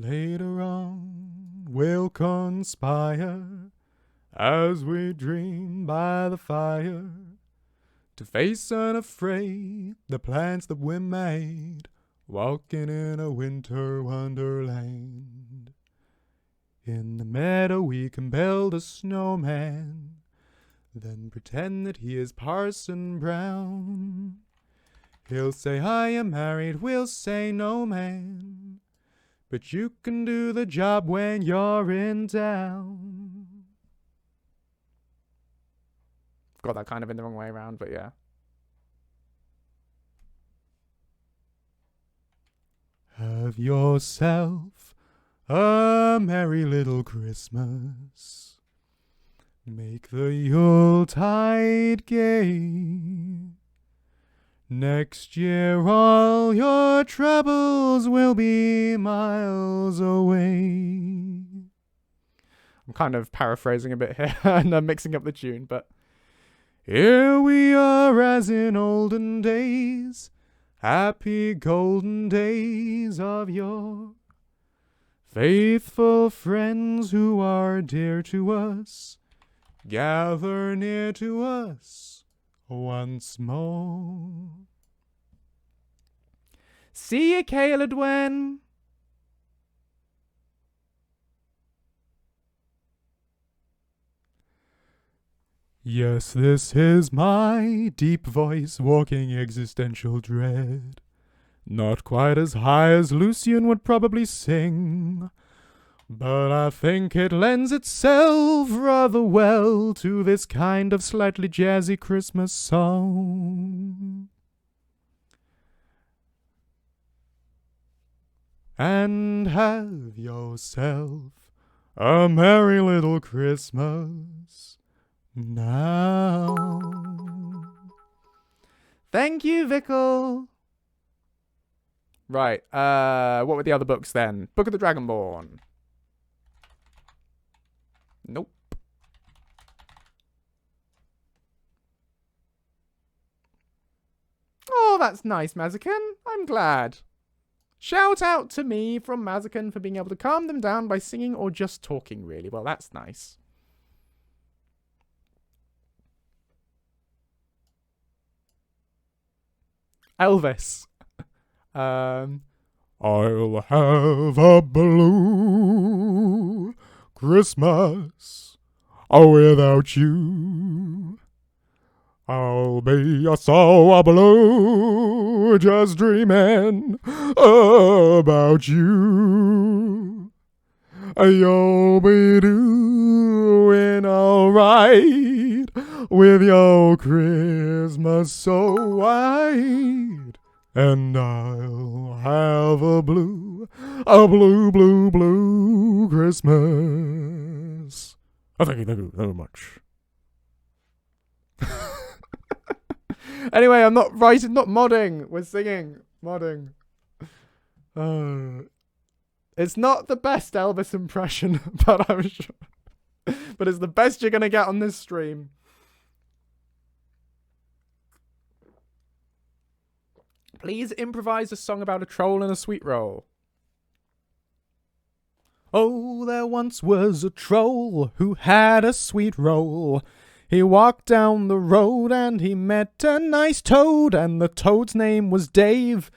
Later on, we'll conspire as we dream by the fire to face unafraid the plans that we made, walking in a winter wonderland. In the meadow we can build a snowman, then pretend that he is Parson Brown. He'll say, I am married, we'll say, no man, but you can do the job when you're in town. Got that kind of in the wrong way around, but yeah. Have yourself a merry little Christmas. Make the Yuletide gay. Next year all your troubles will be miles away. I'm kind of paraphrasing a bit here and I'm mixing up the tune, but here we are as in olden days, happy golden days of yore. Faithful friends who are dear to us, gather near to us once more. See ye, Caeladwen. Yes, this is my deep voice walking existential dread. Not quite as high as Lucian would probably sing, but I think it lends itself rather well to this kind of slightly jazzy Christmas song. And have yourself a merry little Christmas now. Thank you, Vickle. Right, what were the other books then? Book of the Dragonborn. Nope. Oh, that's nice, Mazakin. I'm glad. Shout out to me from Mazakin for being able to calm them down by singing or just talking, really. Well, that's nice. Elvis. I'll have a blue Christmas without you. I'll be so blue just dreaming about you. You'll be doing alright with your Christmas so white. And I'll have a blue Christmas. Oh, thank you very much. Anyway, I'm not writing, not modding. We're singing, modding. It's not the best Elvis impression, but I'm sure. But it's the best you're gonna get on this stream. Please improvise a song about a troll and a sweet roll. Oh, there once was a troll who had a sweet roll. He walked down the road and he met a nice toad, and the toad's name was Dave,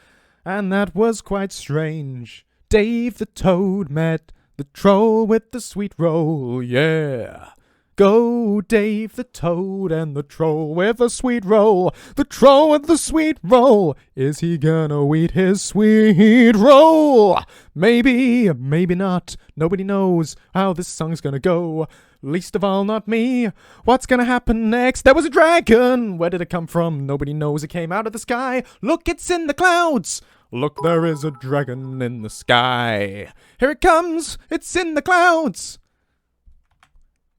and that was quite strange. Dave the toad met the troll with the sweet roll, yeah. Go, Dave the toad and the troll with the sweet roll. The troll with the sweet roll. Is he gonna eat his sweet roll? Maybe, maybe not. Nobody knows how this song's gonna go. Least of all, not me. What's gonna happen next? There was a dragon. Where did it come from? Nobody knows. It came out of the sky. Look, it's in the clouds. Look, there is a dragon in the sky. Here it comes. It's in the clouds.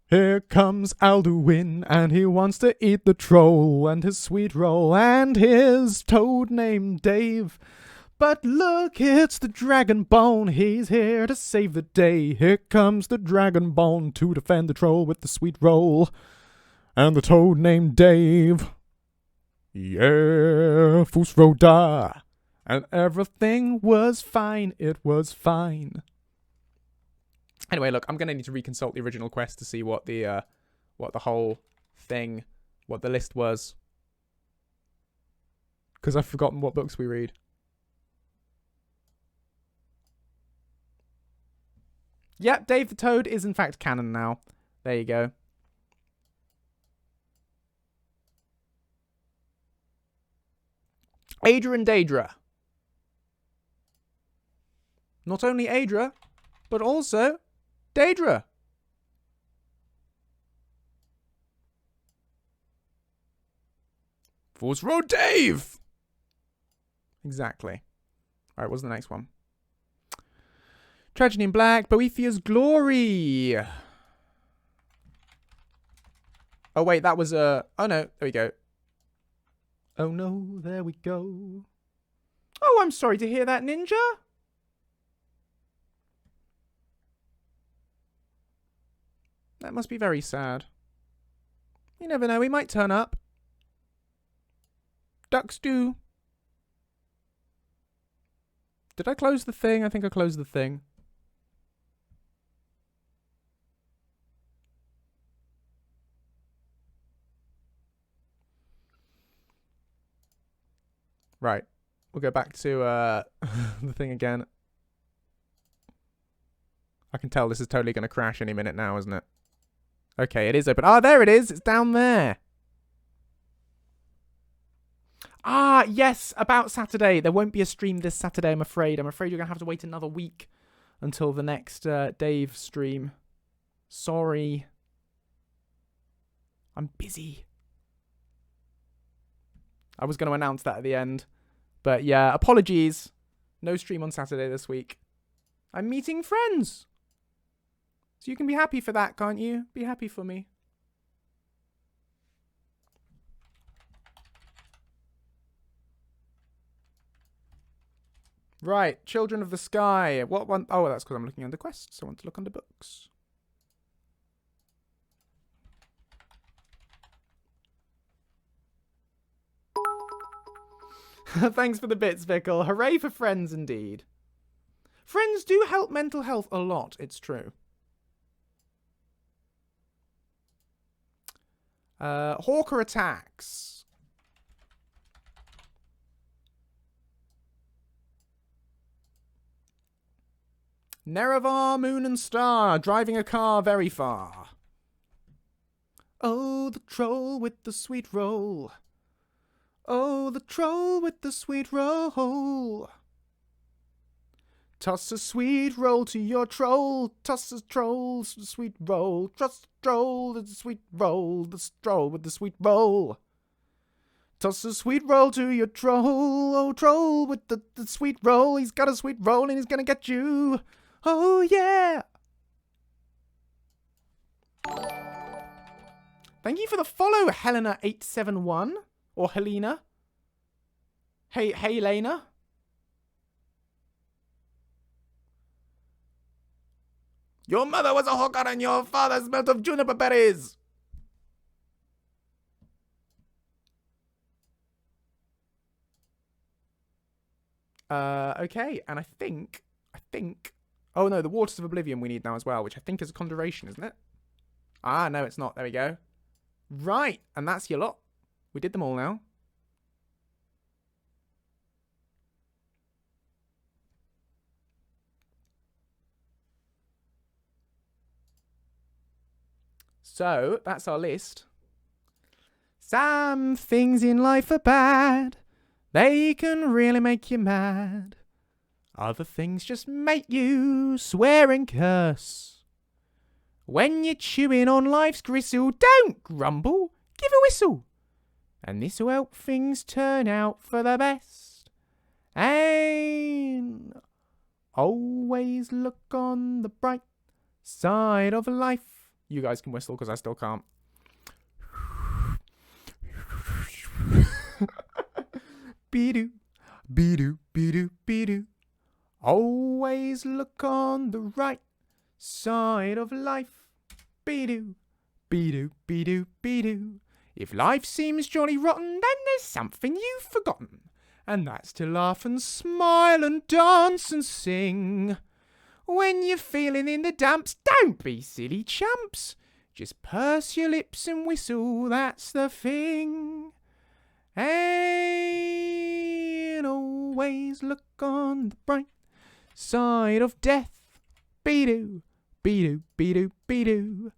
Here comes Alduin, and he wants to eat the troll and his sweet roll and his toad named Dave. But look, it's the Dragonbone, he's here to save the day. Here comes the Dragonbone to defend the troll with the sweet roll and the toad named Dave. Yeah, Fusroda. And everything was fine, it was fine. Anyway, look, I'm going to need to reconsult the original quest to see what the whole thing, what the list was. Because I've forgotten what books we read. Yep, Dave the Toad is in fact canon now. There you go. Aedra and Daedra. Not only Aedra, but also Daedra. Force Road Dave! Exactly. Alright, what's the next one? Tragedy in Black, Boethiah's Glory. Oh, wait, that was a... Oh, no, there we go. Oh, no, there we go. Oh, I'm sorry to hear that, Ninja. That must be very sad. You never know, he might turn up. Ducks do. Did I close the thing? I think I closed the thing. Right. We'll go back to the thing again. I can tell this is totally going to crash any minute now, isn't it? Okay, it is open. Ah, there it is. It's down there. Ah, yes, about Saturday. There won't be a stream this Saturday, I'm afraid. I'm afraid you're going to have to wait another week until the next Dave stream. Sorry. I'm busy. I was going to announce that at the end. But yeah, apologies. No stream on Saturday this week. I'm meeting friends. So you can be happy for that, can't you? Be happy for me. Right, Children of the Sky. What one? Oh, that's because I'm looking under quests. I want to look under books. Thanks for the bits, Vickle. Hooray for friends, indeed. Friends do help mental health a lot, it's true. Hawker attacks. Nerevar, Moon and Star, driving a car very far. Oh, the troll with the sweet roll. Oh, the troll with the sweet roll. Toss a sweet roll to your troll. Toss a troll, sweet roll. Toss a troll, the sweet roll. The troll with the sweet roll. Toss a sweet roll to your troll. Oh, troll with the sweet roll. He's got a sweet roll and he's gonna get you. Oh, yeah. Thank you for the follow, Helena871. Or Helena. Hey, Helena. Your mother was a hawker and your father smelt of juniper berries. Okay, and I think... Oh no, the Waters of Oblivion we need now as well, which I think is a conjuration, isn't it? Ah, no, it's not. There we go. Right, and that's your lot. We did them all now. So, that's our list. Some things in life are bad. They can really make you mad. Other things just make you swear and curse. When you're chewing on life's gristle, don't grumble, give a whistle. And this'll help things turn out for the best. And always look on the bright side of life. You guys can whistle because I still can't. Be-doo, be-doo, be-doo, be-doo. Always look on the right side of life. Be-doo, be-doo, be-doo, be-doo. If life seems jolly rotten, then there's something you've forgotten. And that's to laugh and smile and dance and sing. When you're feeling in the dumps, don't be silly chumps. Just purse your lips and whistle, that's the thing. And always look on the bright side of death. Be-doo, be-doo, be-doo, be-doo.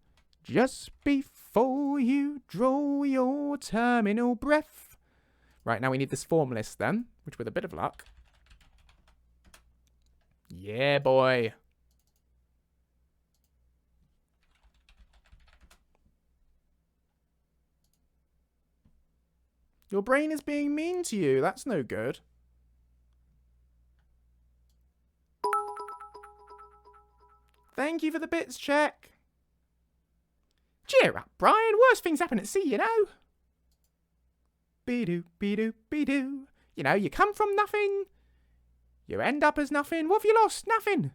Just before you draw your terminal breath. Right, now we need this form list then, which with a bit of luck. Yeah, boy. Your brain is being mean to you. That's no good. Thank you for the bits check. Cheer up, Brian. Worse things happen at sea, you know. Be-doo, be-doo, be-doo. You know, you come from nothing. You end up as nothing. What have you lost? Nothing.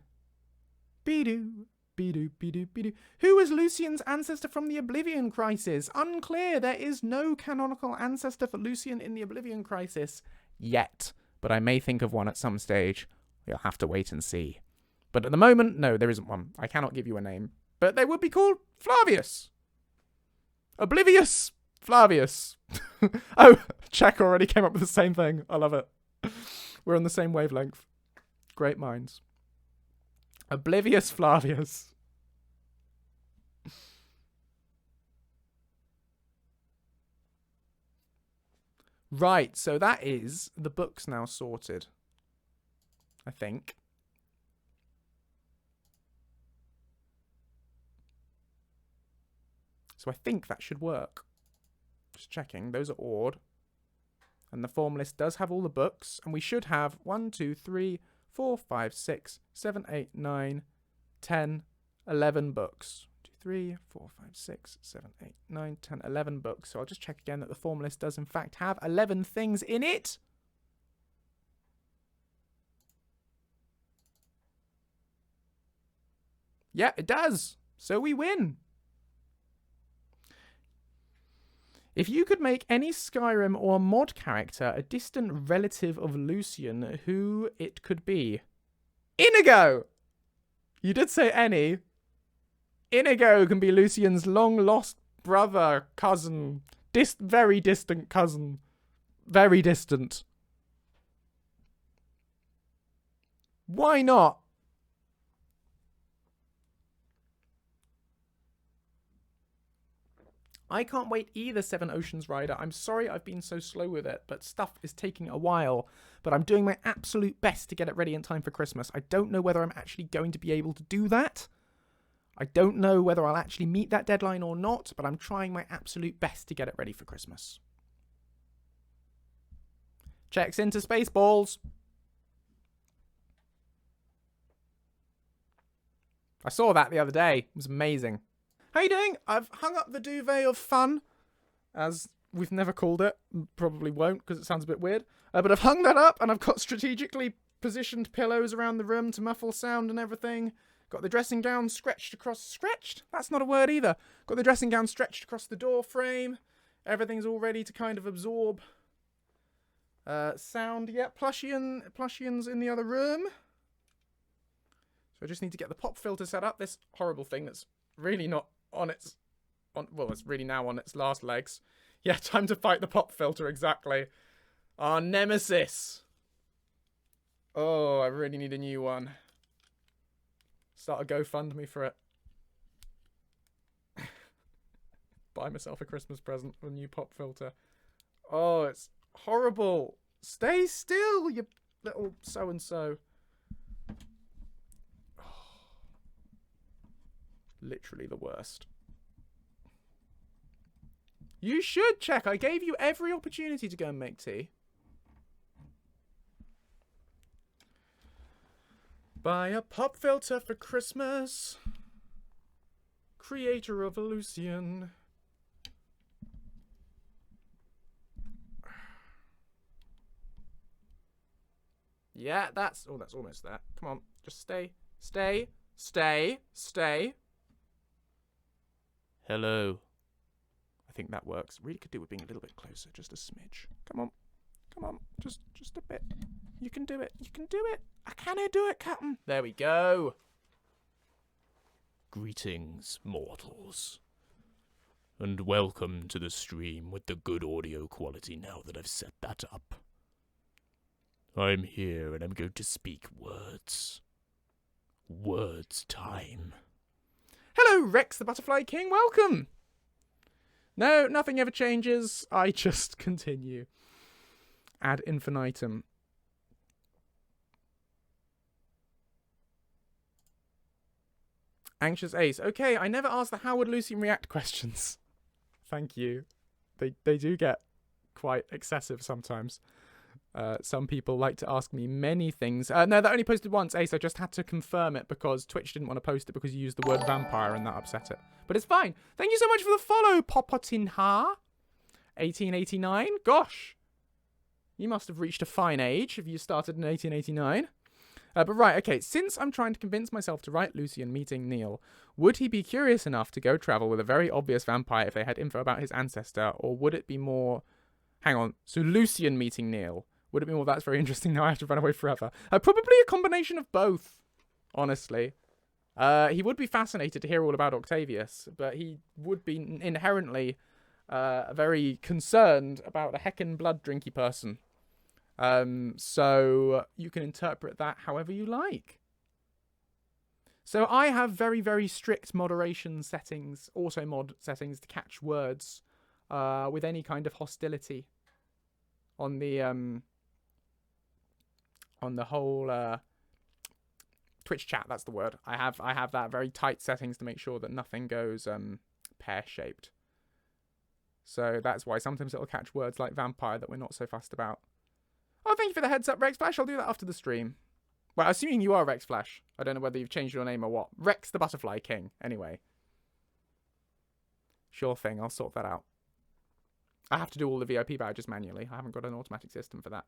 Be-doo, be-doo, be-doo, be-doo. Who was Lucian's ancestor from the Oblivion Crisis? Unclear. There is no canonical ancestor for Lucian in the Oblivion Crisis yet. But I may think of one at some stage. You'll have to wait and see. But at the moment, no, there isn't one. I cannot give you a name. But they would be called Flavius. Oblivious Flavius. Oh, Czech already came up with the same thing. I love it. We're on the same wavelength. Great minds. Oblivious Flavius. Right, so that is the books now sorted. I think. So I think that should work. Just checking. Those are ordered. And the form list does have all the books. And we should have 1, 2, 3, 4, 5, 6, 7, 8, 9, 10, 11 books. 2, 3, 4, 5, 6, 7, 8, 9, 10, 11 books. So I'll just check again that the form list does in fact have 11 things in it. Yeah, it does. So we win. If you could make any Skyrim or mod character a distant relative of Lucian, who it could be? Inigo! You did say any. Inigo can be Lucian's long-lost brother, cousin. Very distant cousin. Very distant. Why not? I can't wait either, Seven Oceans Rider. I'm sorry I've been so slow with it, but stuff is taking a while. But I'm doing my absolute best to get it ready in time for Christmas. I don't know whether I'm actually going to be able to do that. I don't know whether I'll actually meet that deadline or not, but I'm trying my absolute best to get it ready for Christmas. Checks into Spaceballs. I saw that the other day. It was amazing. How you doing? I've hung up the duvet of fun, as we've never called it. Probably won't, because it sounds a bit weird. But I've hung that up, and I've got strategically positioned pillows around the room to muffle sound and everything. Got the dressing gown stretched across... Stretched? That's not a word either. Got the dressing gown stretched across the door frame. Everything's all ready to kind of absorb sound. Yeah, Plushian's in the other room. So I just need to get the pop filter set up. This horrible thing that's really not on its... well, it's really now on its last legs. Yeah, time to fight the pop filter, exactly. Our nemesis. Oh, I really need a new one. Start a GoFundMe for it. Buy myself a Christmas present with a new pop filter. Oh, it's horrible. Stay still, you little so-and-so. Literally the worst. You should check. I gave you every opportunity to go and make tea. Buy a pop filter for Christmas. Creator of Lucian. Yeah, that's... oh, that's almost there. Come on. Just stay. Stay. Stay. Stay. Hello. I think that works. Really could do with being a little bit closer. Just a smidge. Come on. Come on. Just a bit. You can do it. You can do it. I can do it, Captain. There we go. Greetings, mortals.
And welcome to the stream with the good audio quality now that I've set that up. I'm here and I'm going to speak words. Words time.
Hello, Rex the Butterfly King, welcome! No, nothing ever changes. I just continue. Ad infinitum. Anxious Ace. Okay, I never asked the how would Lucian react questions. Thank you. They do get quite excessive sometimes. Some people like to ask me many things. No, that only posted once, Ace. I just had to confirm it because Twitch didn't want to post it because you used the word vampire and that upset it. But it's fine. Thank you so much for the follow, Popotinha. 1889. Gosh. You must have reached a fine age if you started in 1889. But right, okay. Since I'm trying to convince myself to write Lucian meeting Neil, would he be curious enough to go travel with a very obvious vampire if they had info about his ancestor? Or would it be more... Hang on. So Lucian meeting Neil. Would it be more, that's very interesting, now I have to run away forever? Probably a combination of both, honestly. He would be fascinated to hear all about Octavius, but he would be inherently very concerned about a heckin' blood-drinky person. So you can interpret that however you like. So I have very, very strict moderation settings, auto-mod settings to catch words with any kind of hostility on the whole Twitch chat. That's the word. I have that very tight settings to make sure that nothing goes pear-shaped. So that's why sometimes it'll catch words like vampire that we're not so fussed about. Oh, thank you for the heads up, Rex Flash. I'll do that after the stream. Well, assuming you are Rex Flash. I don't know whether you've changed your name or what. Rex the Butterfly King. Anyway. Sure thing. I'll sort that out. I have to do all the VIP badges manually. I haven't got an automatic system for that.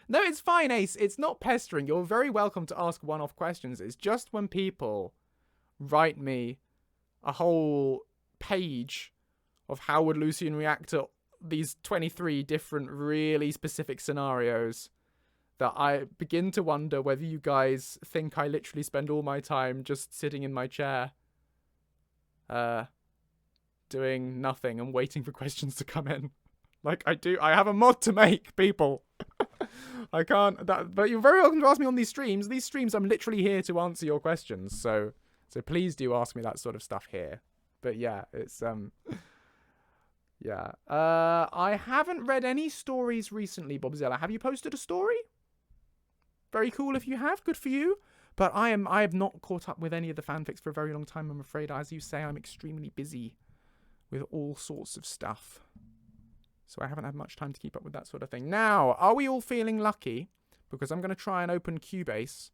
No, it's fine, Ace. It's not pestering. You're very welcome to ask one-off questions. It's just when people write me a whole page of how would Lucian react to these 23 different really specific scenarios that I begin to wonder whether you guys think I literally spend all my time just sitting in my chair doing nothing and waiting for questions to come in. Like I do. I have a mod to make, people. I can't. But you're very welcome to ask me on these streams. These streams, I'm literally here to answer your questions. So please do ask me that sort of stuff here. But yeah, it's yeah. I haven't read any stories recently, Bobzilla. Have you posted a story? Very cool if you have. Good for you. But I have not caught up with any of the fanfics for a very long time, I'm afraid. As you say, I'm extremely busy with all sorts of stuff. So I haven't had much time to keep up with that sort of thing. Now, are we all feeling lucky? Because I'm going to try and open Cubase.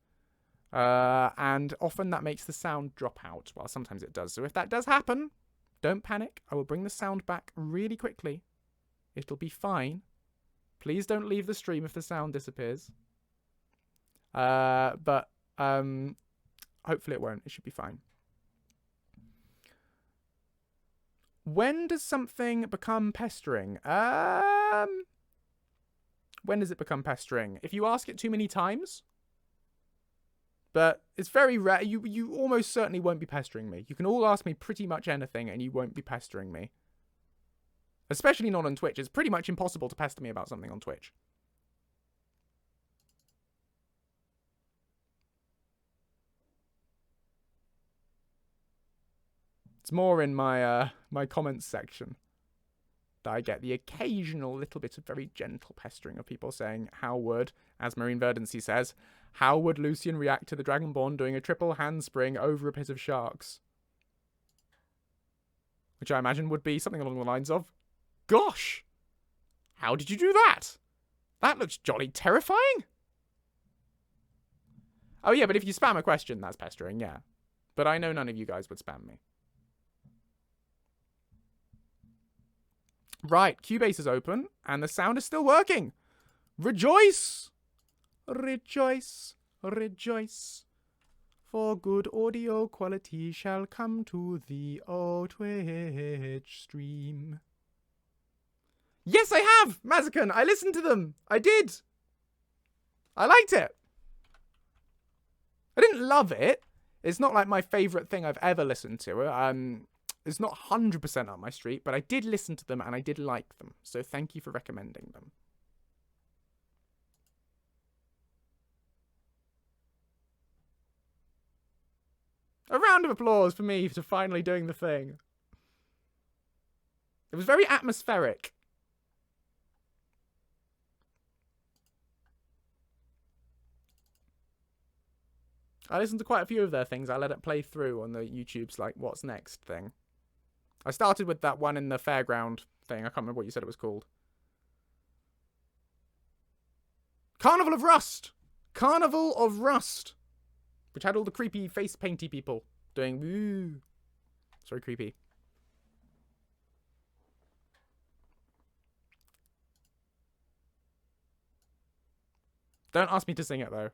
And often that makes the sound drop out. Well, sometimes it does. So if that does happen, don't panic. I will bring the sound back really quickly. It'll be fine. Please don't leave the stream if the sound disappears. But hopefully it won't. It should be fine. When does something become pestering? When does it become pestering? If you ask it too many times. But it's very rare. You almost certainly won't be pestering me. You can all ask me pretty much anything and you won't be pestering me. Especially not on Twitch. It's pretty much impossible to pester me about something on Twitch. It's more in my my comments section that I get the occasional little bit of very gentle pestering of people saying, how would, as Marine Verdancy says, how would Lucian react to the Dragonborn doing a triple handspring over a pit of sharks? Which I imagine would be something along the lines of, gosh, how did you do that? That looks jolly terrifying. Oh yeah, but if you spam a question, that's pestering, yeah. But I know none of you guys would spam me. Right, Cubase is open, and the sound is still working. Rejoice! Rejoice, rejoice, for good audio quality shall come to the Twitch stream. Yes, I have, Mazakan. I listened to them. I did. I liked it. I didn't love it. It's not like my favourite thing I've ever listened to. It's not 100% up my street, but I did listen to them and I did like them. So thank you for recommending them. A round of applause for me for finally doing the thing. It was very atmospheric. I listened to quite a few of their things. I let it play through on the YouTube's like, what's next thing. I started with that one in the fairground thing. I can't remember what you said it was called. Carnival of Rust! Carnival of Rust! Which had all the creepy face painty people doing woo. It's very creepy. Don't ask me to sing it though.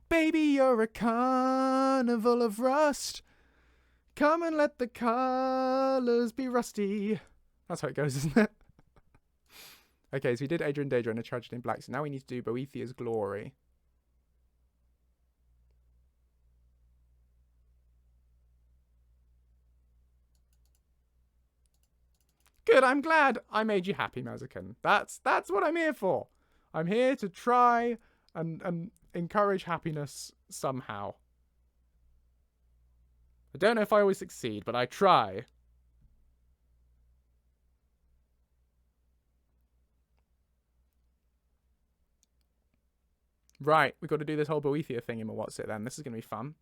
Baby, you're a carnival of rust. Come and let the colours be rusty. That's how it goes, isn't it? Okay, so we did Adrian Daedra and A Tragedy in Black. So now we need to do Boethiah's Glory. Good, I'm glad I made you happy, Mazakin. That's what I'm here for. I'm here to try and encourage happiness somehow. I don't know if I always succeed, but I try. Right, we've got to do this whole Boethia thing in my what's it then. This is going to be fun.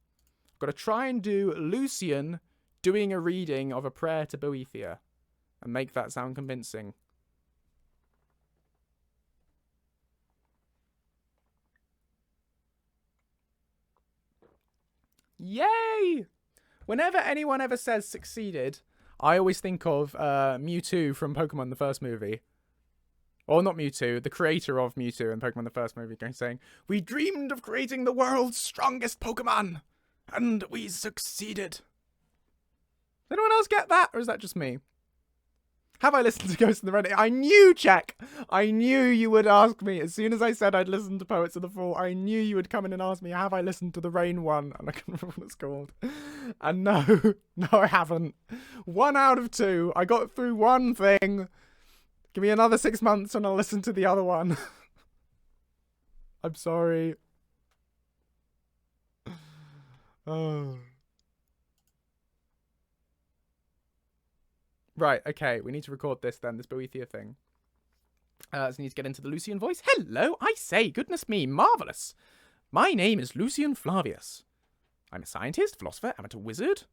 I've got to try and do Lucian doing a reading of a prayer to Boethia and make that sound convincing. Yay! Whenever anyone ever says succeeded, I always think of Mewtwo from Pokemon the first movie. Or not Mewtwo, the creator of Mewtwo in Pokemon the first movie, saying, "We dreamed of creating the world's strongest Pokemon, and we succeeded." Does anyone else get that, or is that just me? Have I listened to Ghost in the Red? I knew, Jack! I knew you would ask me. As soon as I said I'd listened to Poets of the Fall, I knew you would come in and ask me, have I listened to the Rain one? And I can't remember what it's called. And no, I haven't. 1 out of 2. I got through one thing. Give me another 6 months and I'll listen to the other one. I'm sorry. Oh. Right, okay, we need to record this then, this Boethia thing. So we need to get into the Lucian voice. Hello, I say, goodness me, marvellous. My name is Lucien Flavius. I'm a scientist, philosopher, amateur wizard,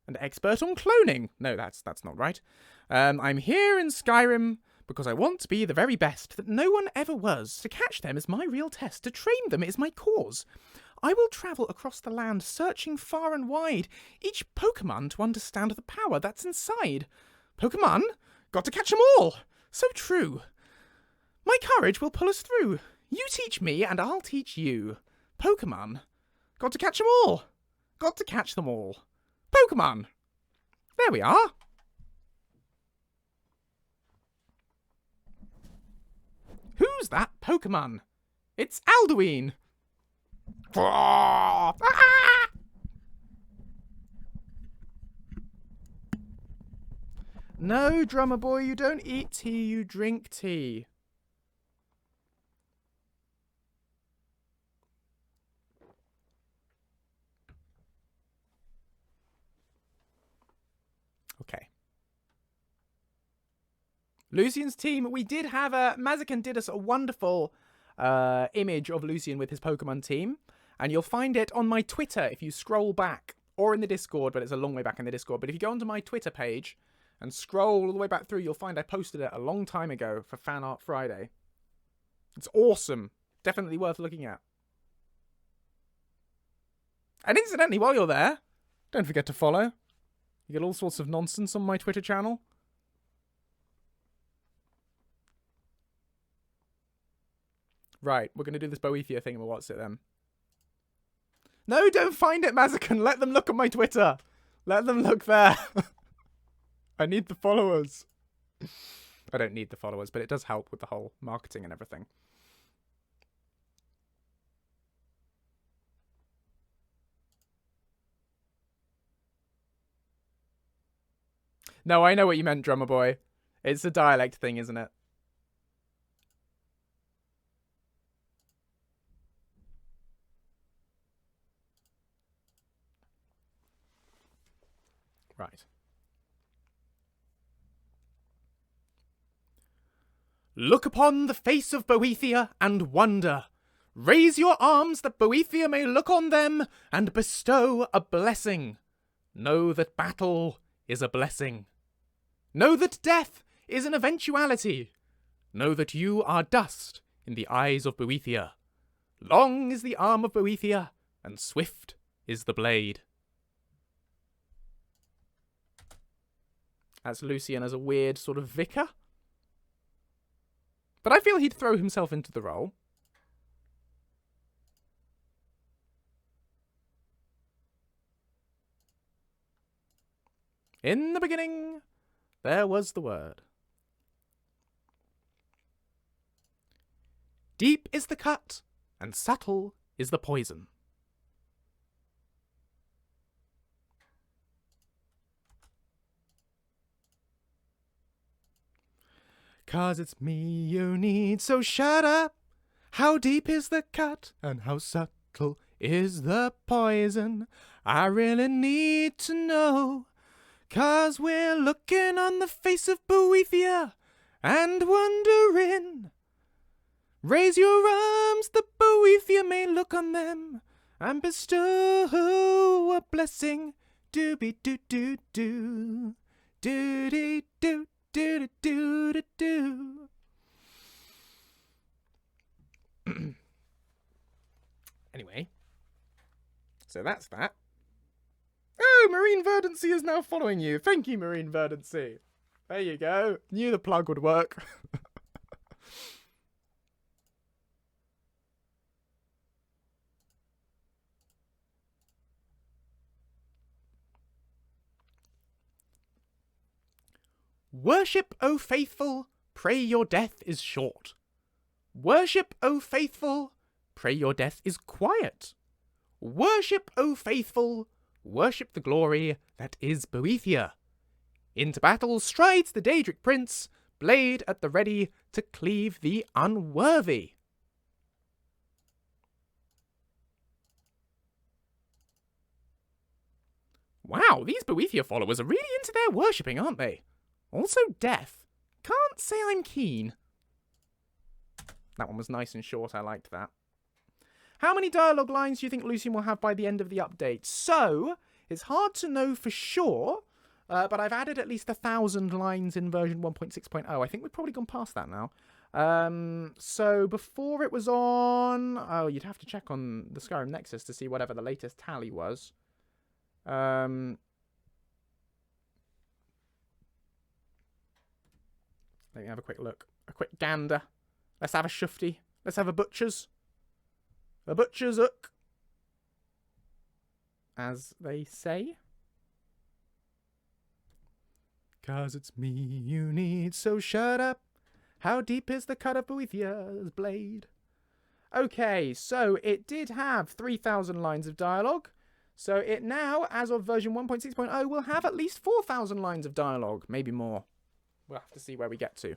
and expert on cloning. No, that's not right. I'm here in Skyrim because I want to be the very best that no one ever was. To catch them is my real test. To train them is my cause. I will travel across the land, searching far and wide, each Pokemon to understand the power that's inside. Pokemon? Got to catch them all! So true. My courage will pull us through. You teach me, and I'll teach you. Pokemon? Got to catch them all! Got to catch them all. Pokemon! There we are. Who's that Pokemon? It's Alduin! Ah! No, drummer boy, you don't eat tea, you drink tea. Okay. Lucian's team, we did have Mazakin did us a wonderful image of Lucian with his Pokemon team. And you'll find it on my Twitter if you scroll back. Or in the Discord, but it's a long way back in the Discord. But if you go onto my Twitter page and scroll all the way back through, you'll find I posted it a long time ago for Fan Art Friday. It's awesome. Definitely worth looking at. And incidentally, while you're there, don't forget to follow. You get all sorts of nonsense on my Twitter channel. Right, we're going to do this Boethia thing and what's it then? No, don't find it, Mazakin. Let them look at my Twitter. Let them look there. I need the followers. I don't need the followers, but it does help with the whole marketing and everything. No, I know what you meant, drummer boy. It's a dialect thing, isn't it? Right. Look upon the face of Boethia and wonder. Raise your arms that Boethia may look on them and bestow a blessing. Know that battle is a blessing. Know that death is an eventuality. Know that you are dust in the eyes of Boethia. Long is the arm of Boethia, and swift is the blade. That's Lucian as a weird sort of vicar. But I feel he'd throw himself into the role. In the beginning, there was the Word. Deep is the cut, and subtle is the poison. "'Cause it's me you need, so shut up. How deep is the cut, and how subtle is the poison? I really need to know. 'Cause we're looking on the face of Boethia and wondering. Raise your arms that Boethia may look on them and bestow a blessing. Do-be-do-do-do. Do-de-do. Do-do-do-do-do. Anyway, so that's that. Oh, Marine Verdancy is now following you. Thank you, Marine Verdancy. There you go. Knew the plug would work. Worship, O faithful, pray your death is short. Worship, O faithful, pray your death is quiet. Worship, O faithful, worship the glory that is Boethia. Into battle strides the Daedric prince, blade at the ready to cleave the unworthy. Wow, these Boethia followers are really into their worshipping, aren't they? Also death. Can't say I'm keen. That one was nice and short, I liked that. How many dialogue lines do you think Lucian will have by the end of the update? So, it's hard to know for sure, but I've added at least 1,000 lines in version 1.6.0. I think we've probably gone past that now. So, before it was on... Oh, you'd have to check on the Skyrim Nexus to see whatever the latest tally was. Let me have a quick look. A quick gander. Let's have a shufty. Let's have a butcher's. A butcher's hook. As they say. 'Cause it's me you need, so shut up. How deep is the cut of Boethia's blade? Okay, so it did have 3,000 lines of dialogue. So it now, as of version 1.6.0, will have at least 4,000 lines of dialogue. Maybe more. We'll have to see where we get to.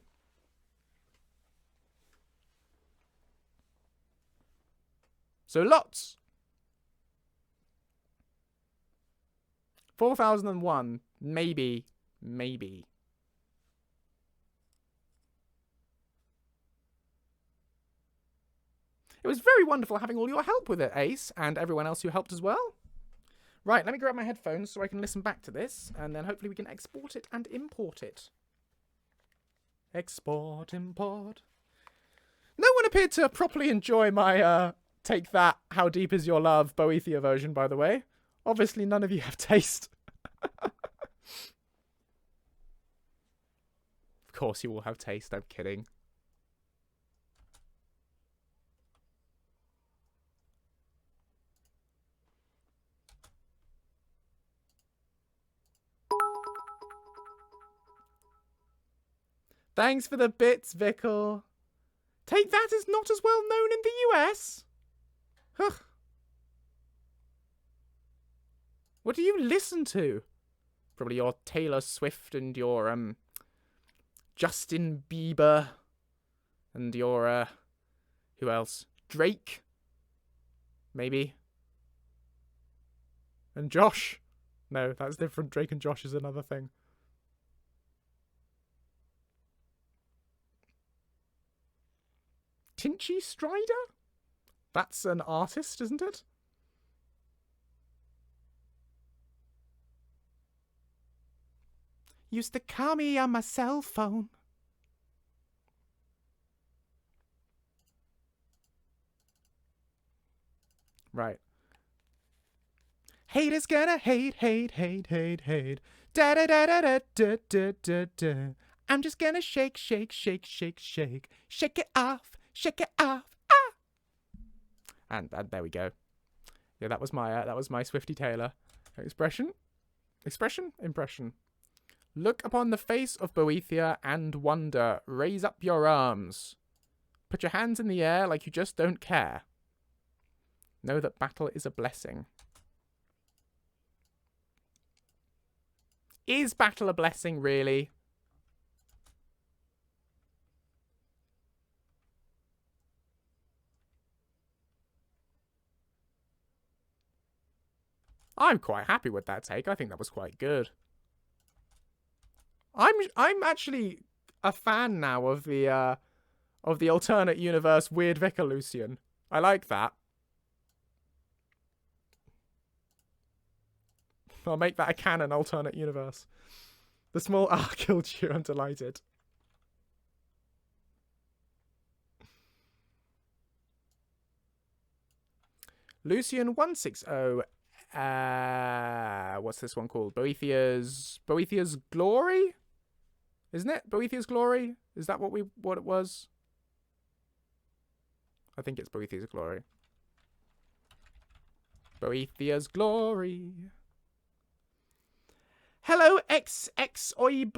So lots. 4,001. Maybe. Maybe. It was very wonderful having all your help with it, Ace, and everyone else who helped as well. Right, let me grab my headphones so I can listen back to this, and then hopefully we can export it and import it. Export, import. No one appeared to properly enjoy my, Take That, How Deep Is Your Love Boethia version, by the way. Obviously, none of you have taste. Of course you all have taste, I'm kidding. Thanks for the bits, Vickle. Take That is not as well known in the US. What do you listen to? Probably your Taylor Swift and your Justin Bieber and your who else? Drake, maybe. And Josh. No, that's different. Drake and Josh is another thing. Tinchy Strider? That's an artist, isn't it? Used to call me on my cell phone. Right. Haters gonna hate, hate, hate, hate, hate. Da da da da da da da da da. I'm just gonna shake, shake, shake, shake, shake. Shake it off, shake it off. Ah! And there we go. Yeah, that was my Swifty Taylor expression. Impression. Look upon the face of Boethiah and wonder. Raise up your arms. Put your hands in the air like you just don't care. Know that battle is a blessing. Is battle a blessing, really? I'm quite happy with that take. I think that was quite good. I'm actually a fan now of the alternate universe Weird Vicar Lucian. I like that. I'll make that a canon alternate universe. The small R killed you. I'm delighted. Lucian 160. What's this one called? Boethiah's Glory? Isn't it? Boethiah's Glory? Is that what it was? I think it's Boethiah's Glory. Boethiah's Glory. Hello, XOIBTV.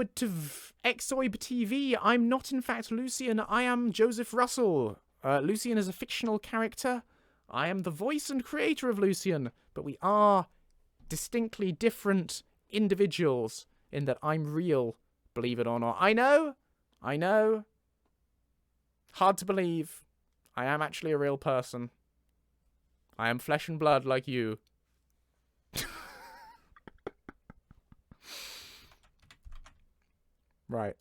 I'm not, in fact, Lucian. I am Joseph Russell. Lucian is a fictional character. I am the voice and creator of Lucian, but we are distinctly different individuals in that I'm real, believe it or not. I know. Hard to believe. I am actually a real person. I am flesh and blood like you. Right.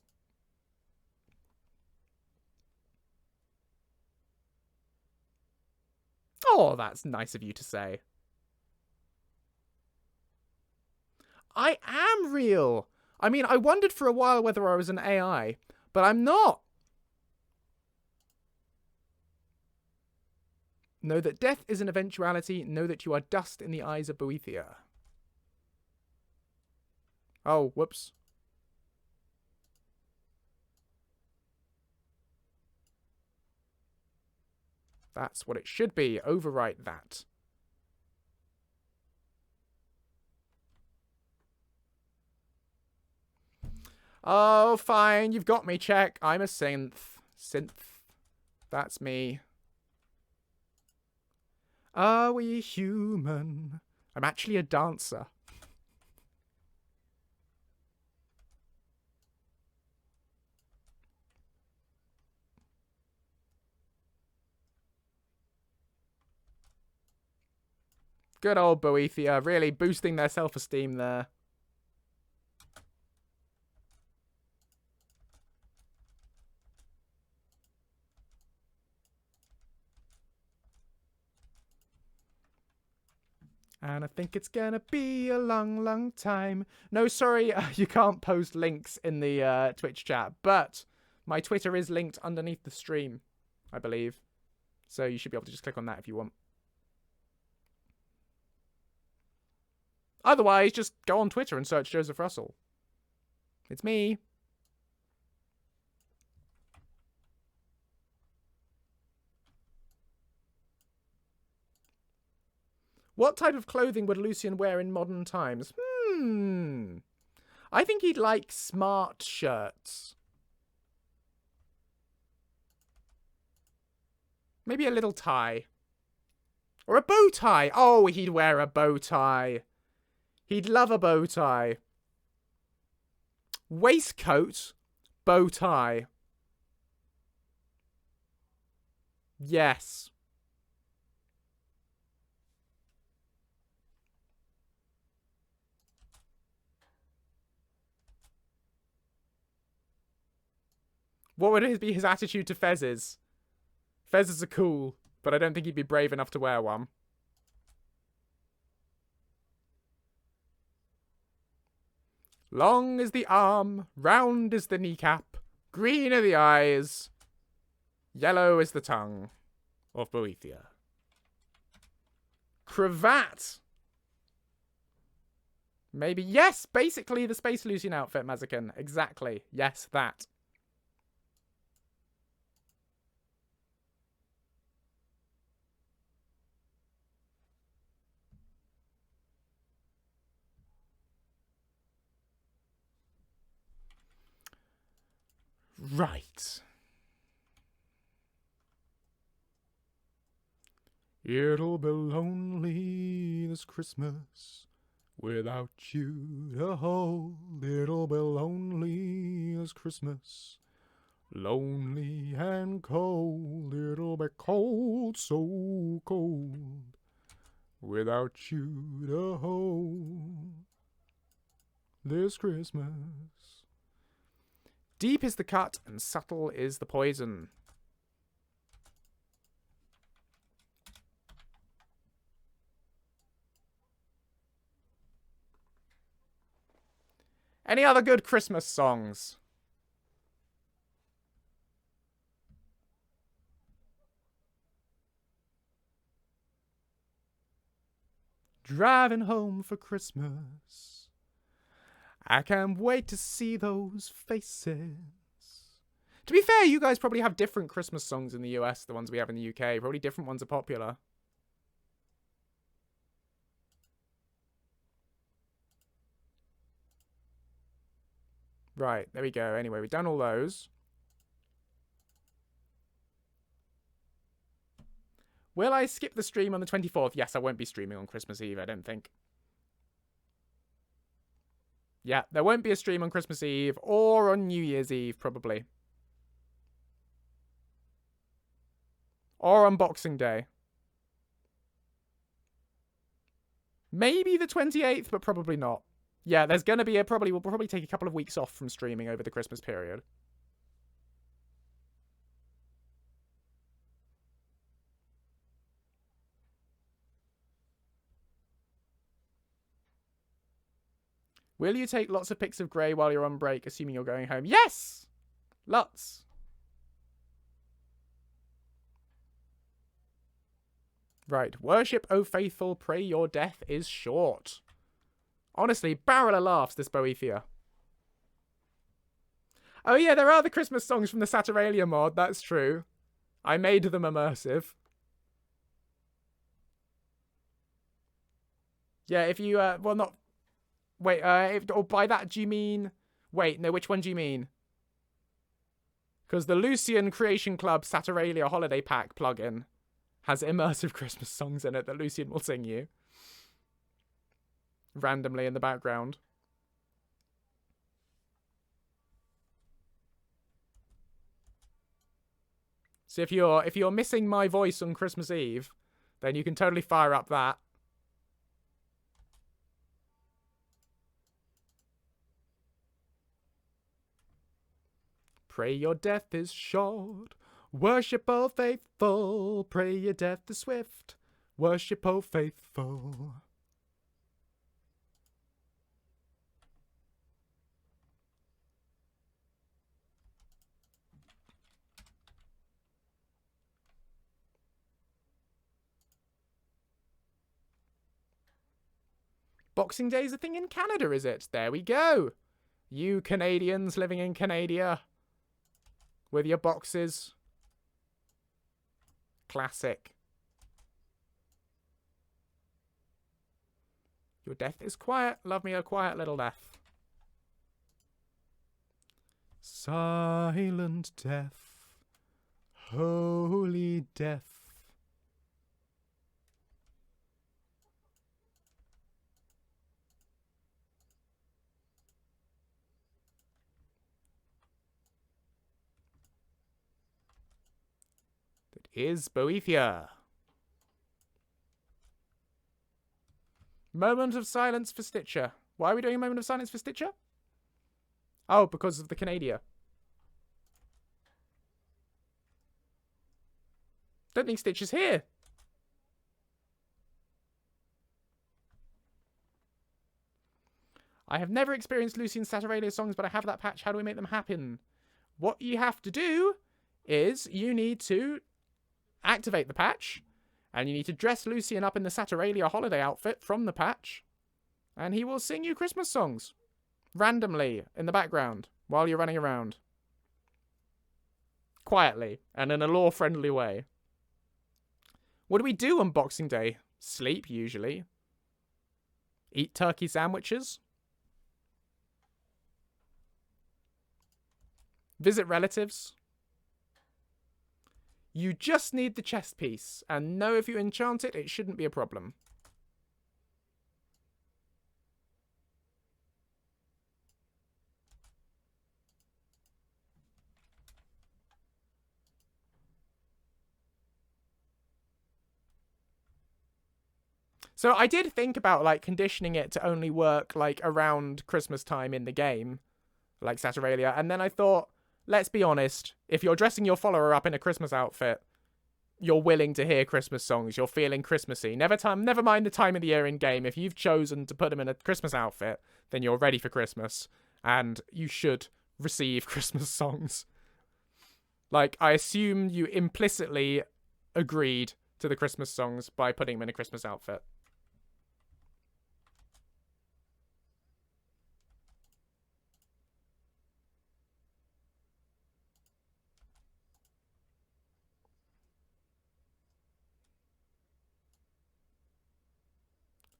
Oh, that's nice of you to say. I am real. I mean, I wondered for a while whether I was an AI, but I'm not. Know that death is an eventuality. Know that you are dust in the eyes of Boethiah. Oh, whoops. That's what it should be. Overwrite that. Oh, fine. You've got me, check. I'm a synth. That's me. Are we human? I'm actually a dancer. Good old Boethiah, really boosting their self-esteem there. And I think it's gonna be a long, long time. No, sorry, you can't post links in the Twitch chat, but my Twitter is linked underneath the stream, I believe. So you should be able to just click on that if you want. Otherwise, just go on Twitter and search Joseph Russell. It's me. What type of clothing would Lucian wear in modern times? I think he'd like smart shirts. Maybe a little tie. Or a bow tie. Oh, he'd wear a bow tie. He'd love a bow tie. Waistcoat, bow tie. Yes. What would be his attitude to fezzes? Fezzes are cool, but I don't think he'd be brave enough to wear one. Long is the arm, round is the kneecap, green are the eyes, yellow is the tongue of Boethiah. Cravat. Maybe. Yes, basically the Space Lucian outfit, Mazakin. Exactly. Yes, that. Right. It'll be lonely this Christmas without you to hold. It'll be lonely this Christmas. Lonely and cold. It'll be cold, so cold. Without you to hold this Christmas. Deep is the cut and subtle is the poison. Any other good Christmas songs? Driving home for Christmas. I can't wait to see those faces. To be fair, you guys probably have different Christmas songs in the US, the ones we have in the UK. Probably different ones are popular. Right, there we go. Anyway, we've done all those. Will I skip the stream on the 24th? Yes, I won't be streaming on Christmas Eve, I don't think. Yeah, there won't be a stream on Christmas Eve or on New Year's Eve, probably. Or on Boxing Day. Maybe the 28th, but probably not. Yeah, there's going to be we'll probably take a couple of weeks off from streaming over the Christmas period. Will you take lots of pics of Grey while you're on break, assuming you're going home? Yes! Lots. Right. Worship, O faithful, pray your death is short. Honestly, barrel of laughs, this Boethiah. Oh yeah, there are the Christmas songs from the Saturalia mod, that's true. I made them immersive. Yeah, if you, well not... Wait, or by that do you mean... Wait, no, which one do you mean? Because the Lucian Creation Club Saturalia Holiday Pack plugin has immersive Christmas songs in it that Lucian will sing you. Randomly in the background. So if you're missing my voice on Christmas Eve, then you can totally fire up that. Pray your death is short. Worship, O faithful. Pray your death is swift. Worship, O faithful. Boxing Day is a thing in Canada, is it? There we go. You Canadians living in Canada. With your boxes. Classic. Your death is quiet. Love me a quiet little death. Silent death. Holy death. is Boethiah. Moment of silence for Stitcher. Why are we doing a moment of silence for Stitcher? Oh, because of the Canada. Don't think Stitcher's here. I have never experienced Lucian Saturalia songs, but I have that patch. How do we make them happen? What you have to do is you need to activate the patch, and you need to dress Lucian up in the Saturalia holiday outfit from the patch, and he will sing you Christmas songs randomly in the background while you're running around. Quietly, and in a lore-friendly way. What do we do on Boxing Day? Sleep, usually. Eat turkey sandwiches. Visit relatives. You just need the chest piece, and know if you enchant it, it shouldn't be a problem. So I did think about, like, conditioning it to only work, like, around Christmas time in the game, like Saturalia, and then I thought, let's be honest, if you're dressing your follower up in a Christmas outfit, you're willing to hear Christmas songs, you're feeling Christmassy. Never mind the time of the year in game. If you've chosen to put them in a Christmas outfit, then you're ready for Christmas, and you should receive Christmas songs. Like, I assume you implicitly agreed to the Christmas songs by putting them in a Christmas outfit.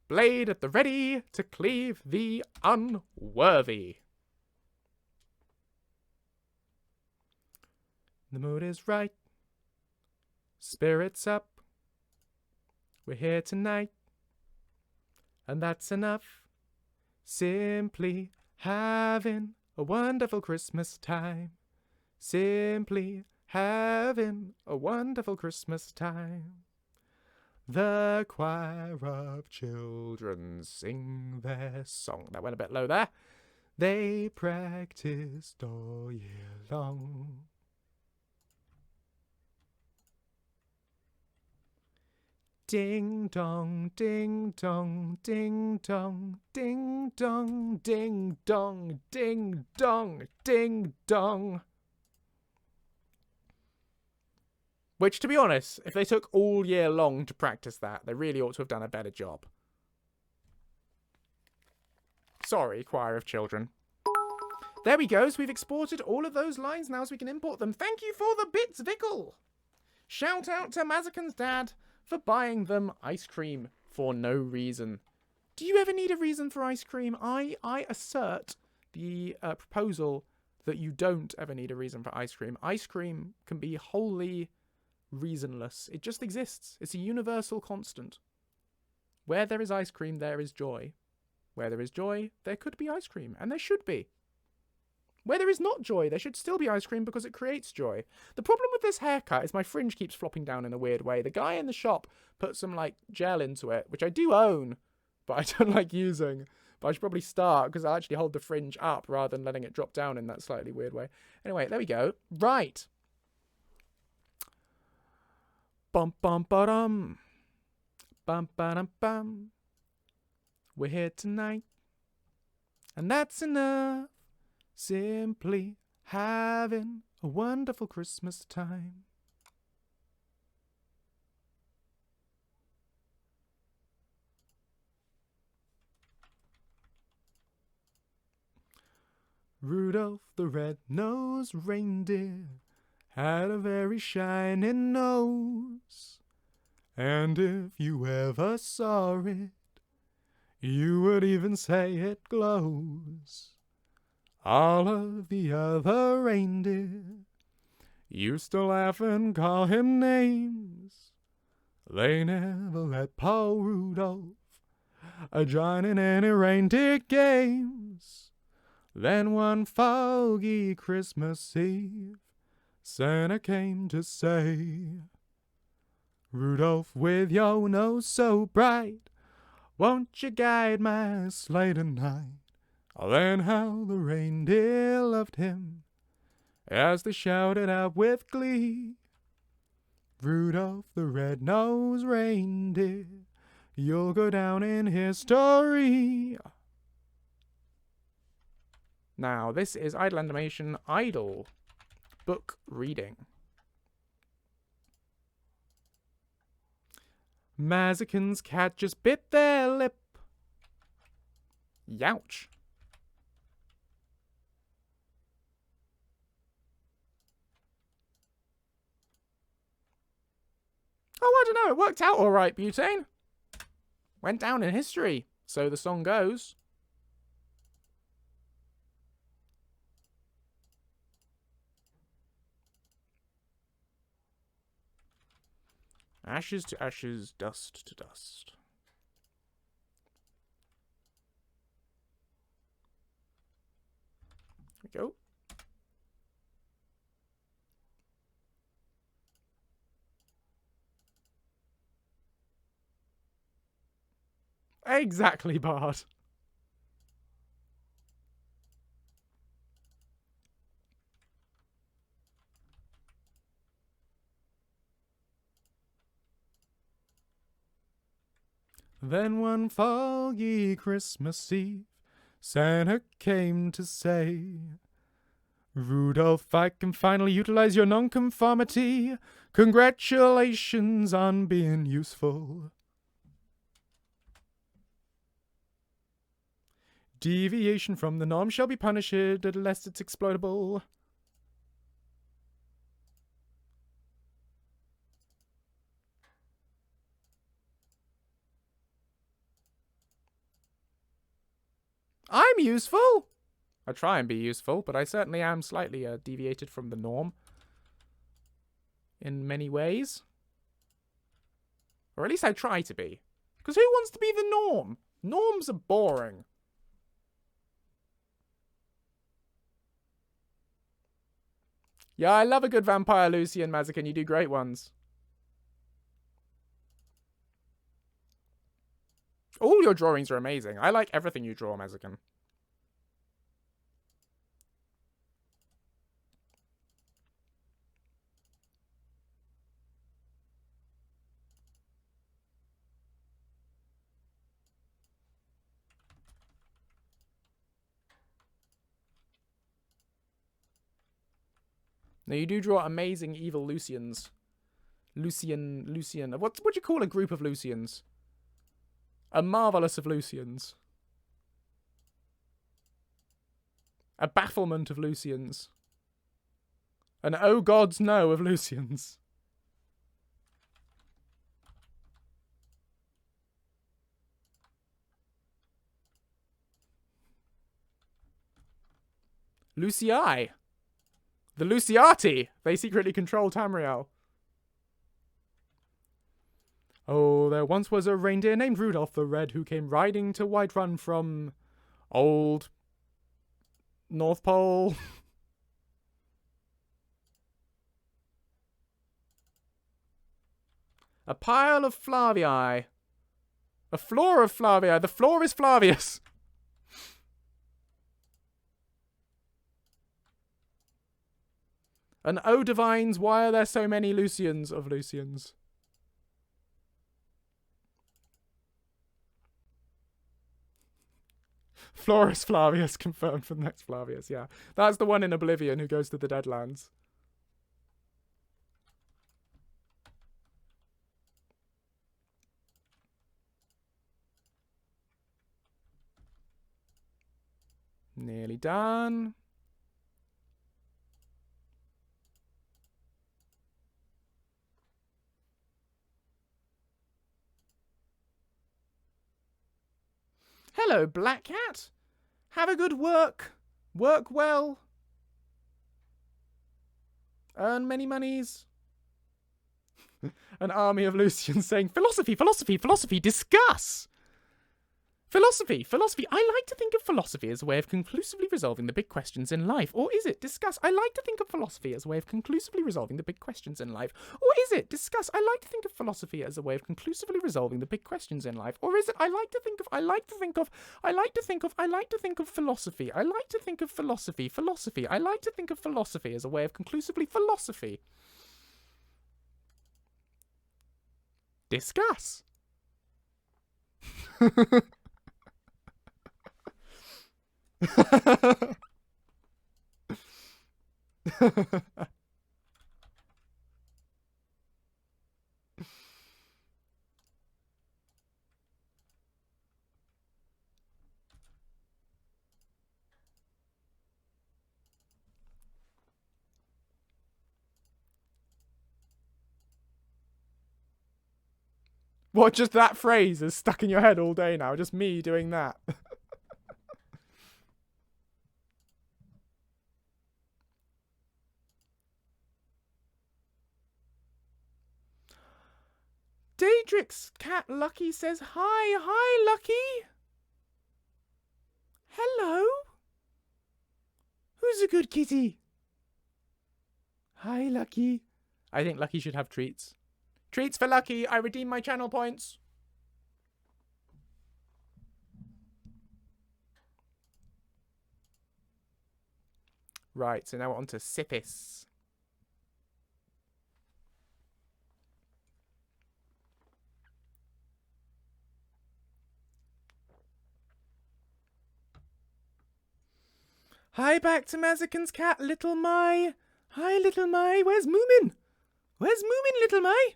Blade at the ready to cleave the unworthy. The mood is right. Spirits up. We're here tonight. And that's enough. Simply having a wonderful Christmas time. Simply having a wonderful Christmas time. The choir of children sing their song. That went a bit low there. They practiced all year long. Ding dong, ding dong, ding dong, ding dong, ding dong, ding dong, ding dong. Which, to be honest, if they took all year long to practice that, they really ought to have done a better job. Sorry, choir of children. There we go. So we've exported all of those lines now so we can import them. Thank you for the bits, Vickle. Shout out to Mazakan's dad for buying them ice cream for no reason. Do you ever need a reason for ice cream? I assert the proposal that you don't ever need a reason for ice cream. Ice cream can be wholly reasonless. It just exists. It's a universal constant. Where there is ice cream, there is joy. Where there is joy, there could be ice cream, and there should be. Where there is not joy, there should still be ice cream because it creates joy. The problem with this haircut is my fringe keeps flopping down in a weird way. The guy in the shop put some, like, gel into it, which I do own, but I don't like using. But I should probably start because I actually hold the fringe up rather than letting it drop down in that slightly weird way. Anyway, there we go. Right. Bum bum ba-dum. Bum ba-dum bum. We're here tonight. And that's enough. Simply having a wonderful Christmas time. Rudolph the red-nosed reindeer had a very shiny nose, and if you ever saw it, you would even say it glows. All of the other reindeer used to laugh and call him names. They never let Paul Rudolph join in any reindeer games. Then one foggy Christmas Eve, Santa came to say, Rudolph, with your nose so bright, won't you guide my sleigh tonight? Then how the reindeer loved him as they shouted out with glee, Rudolph the red-nosed reindeer, you'll go down in history. Now, this is Idle Animation Idle book reading. Mazzican's cat just bit their lip. Youch. Oh, I don't know. It worked out all right, Butane. Went down in history, so the song goes. Ashes to ashes, dust to dust. There we go. Exactly, Bard. Then one foggy Christmas Eve, Santa came to say, Rudolph, I can finally utilize your nonconformity. Congratulations on being useful. Deviation from the norm shall be punished unless it's exploitable. I'm useful! I try and be useful, but I certainly am slightly deviated from the norm. In many ways. Or at least I try to be. Because who wants to be the norm? Norms are boring. Yeah, I love a good vampire, Lucian, Mazzican. You do great ones. All your drawings are amazing. I like everything you draw, Mazzican. Now, you do draw amazing evil Lucians. Lucian. What do you call a group of Lucians? A marvellous of Lucians. A bafflement of Lucians. An oh gods no of Lucians. Lucii. The Luciati. They secretly control Tamriel. Oh, there once was a reindeer named Rudolph the Red who came riding to Whiterun from old North Pole. A pile of Flavii. A floor of Flavii. The floor is Flavius. And oh divines, why are there so many Lucians of Lucians? Florus Flavius confirmed for the next Flavius, yeah. That's the one in Oblivion who goes to the Deadlands. Nearly done. Hello, Black Cat. Have a good work. Work well. Earn many monies. An army of Lucians saying, philosophy, philosophy, philosophy, discuss. Philosophy. I like to think of philosophy as a way of conclusively resolving the big questions in life. Or is it? Discuss. I like to think of philosophy as a way of conclusively resolving the big questions in life. Or is it? Discuss. I like to think of philosophy as a way of conclusively resolving the big questions in life. Or is it? I like to think of philosophy. I like to think of philosophy. I like to think of philosophy. I like to think of philosophy as a way of conclusively philosophy. Discuss. What, just that phrase is stuck in your head all day now? Just me doing that? Daedrix Cat Lucky says hi. Hi, Lucky. Hello. Who's a good kitty? Hi, Lucky. I think Lucky should have treats. Treats for Lucky. I redeem my channel points. Right, so now we're on to Sippis. Hi, back to Mazakin's cat, Little Mai. Hi, Little Mai. Where's Moomin? Where's Moomin, Little Mai?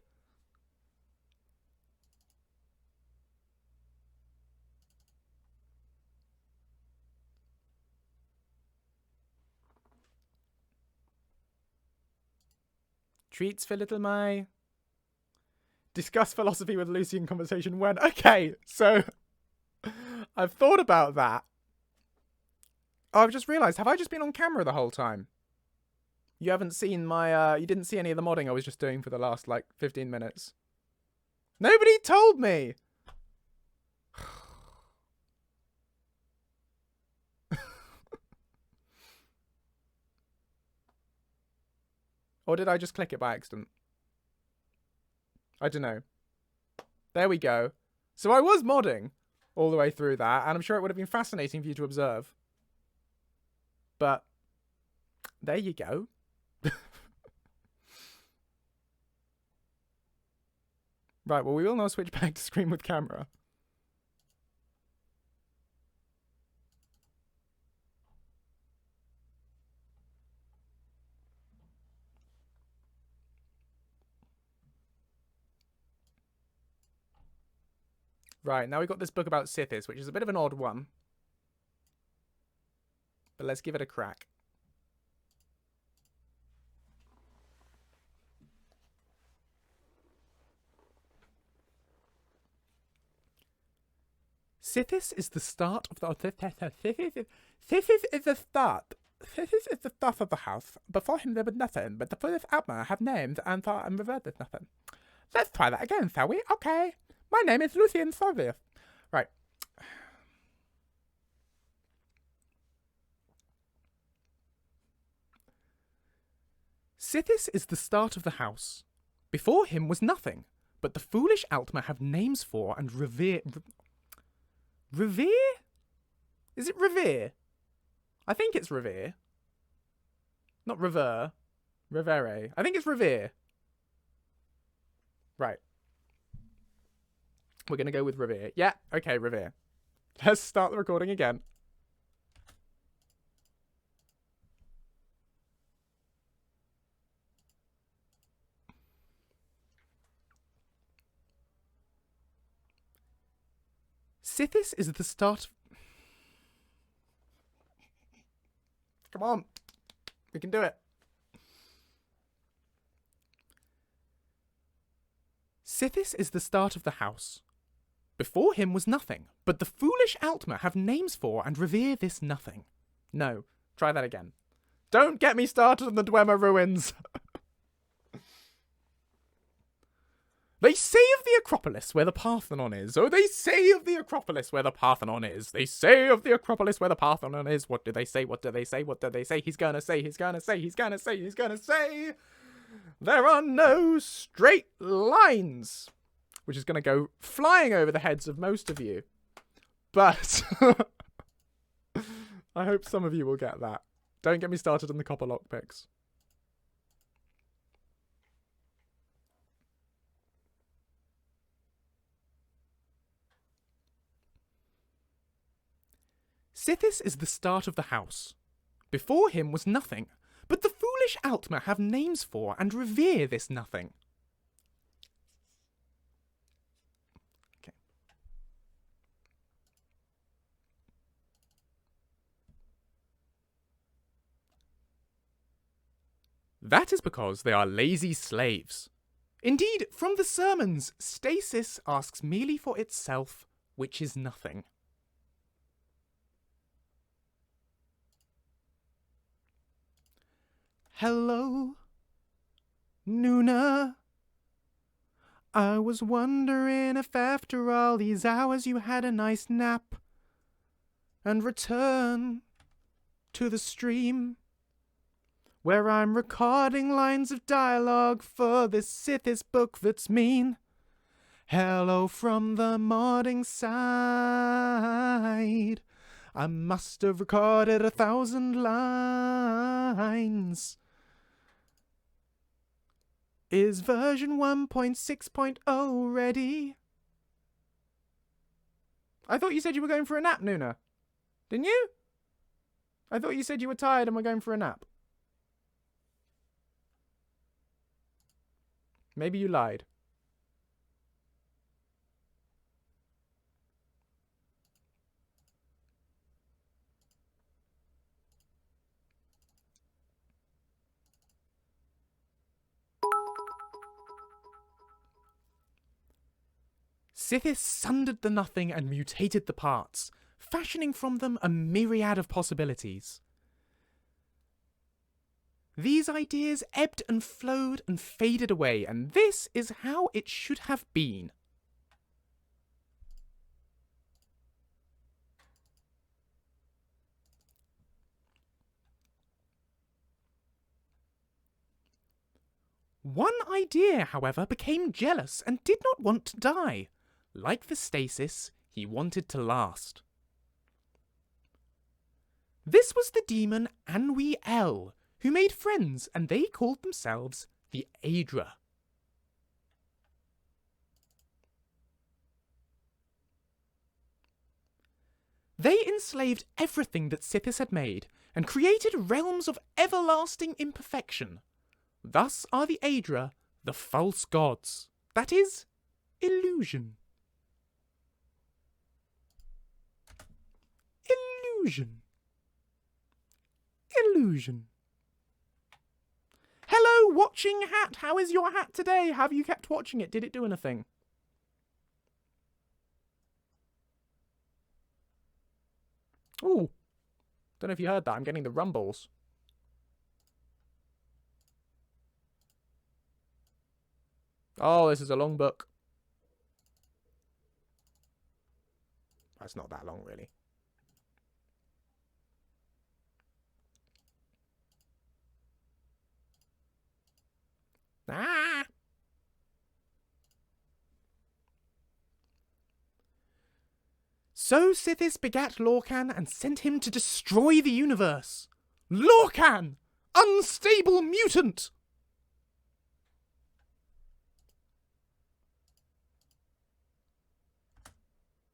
Treats for Little Mai. Discuss philosophy with Lucian conversation when. Okay, so I've thought about that. Oh, I've just realised, have I just been on camera the whole time? You haven't seen my, you didn't see any of the modding I was just doing for the last, 15 minutes. Nobody told me! Or did I just click it by accident? I don't know. There we go. So I was modding all the way through that, and I'm sure it would have been fascinating for you to observe. But there you go. Right, well, we will now switch back to screen with camera. Right, now we've got this book about Sithis, which is a bit of an odd one. But let's give it a crack. Sithis is the start of the... Sithis is the start. Sithis is the start of the house. Before him there was nothing, but the foolish Alma have named and thought and reverted nothing. Let's try that again, shall we? Okay. My name is Lucien Flavius. Right. Sithis is the start of the house. Before him was nothing, but the foolish Altma have names for and revere... Revere? Is it revere? I think it's revere. Not revere. Revere. I think it's revere. Right. We're going to go with revere. Yeah, okay, revere. Let's start the recording again. Sithis is the start... Come on. We can do it. Sithis is the start of the house. Before him was nothing, but the foolish Altma have names for and revere this nothing. No, try that again. Don't get me started on the Dwemer ruins. They say of the Acropolis where the Parthenon is. Oh, they say of the Acropolis where the Parthenon is. They say of the Acropolis where the Parthenon is. What do they say? What do they say? What do they say? He's gonna say, he's gonna say, he's gonna say, he's gonna say. There are no straight lines. Which is gonna go flying over the heads of most of you. But I hope some of you will get that. Don't get me started on the copper lockpicks. Sithis is the start of the house. Before him was nothing, but the foolish Altmer have names for and revere this nothing. Okay. That is because they are lazy slaves. Indeed, from the sermons, stasis asks merely for itself, which is nothing. Hello, Nuna. I was wondering if after all these hours you had a nice nap and return to the stream where I'm recording lines of dialogue for this Sithis book that's mean. Hello from the morning side. I must have recorded 1,000 lines. Is version 1.6.0 ready? I thought you said you were going for a nap, Nuna. Didn't you? I thought you said you were tired and were going for a nap. Maybe you lied. Sithis sundered the nothing and mutated the parts, fashioning from them a myriad of possibilities. These ideas ebbed and flowed and faded away, and this is how it should have been. One idea, however, became jealous and did not want to die. Like the stasis, he wanted to last. This was the demon Anwi El, who made friends, and they called themselves the Aedra. They enslaved everything that Sithis had made, and created realms of everlasting imperfection. Thus are the Aedra the false gods. That is, illusion. Illusion. Illusion. Hello, watching hat. How is your hat today? Have you kept watching it? Did it do anything? Ooh. Don't know if you heard that. I'm getting the rumbles. Oh, this is a long book. That's not that long, really. Ah! So Sithis begat Lorcan and sent him to destroy the universe. Lorcan! Unstable mutant!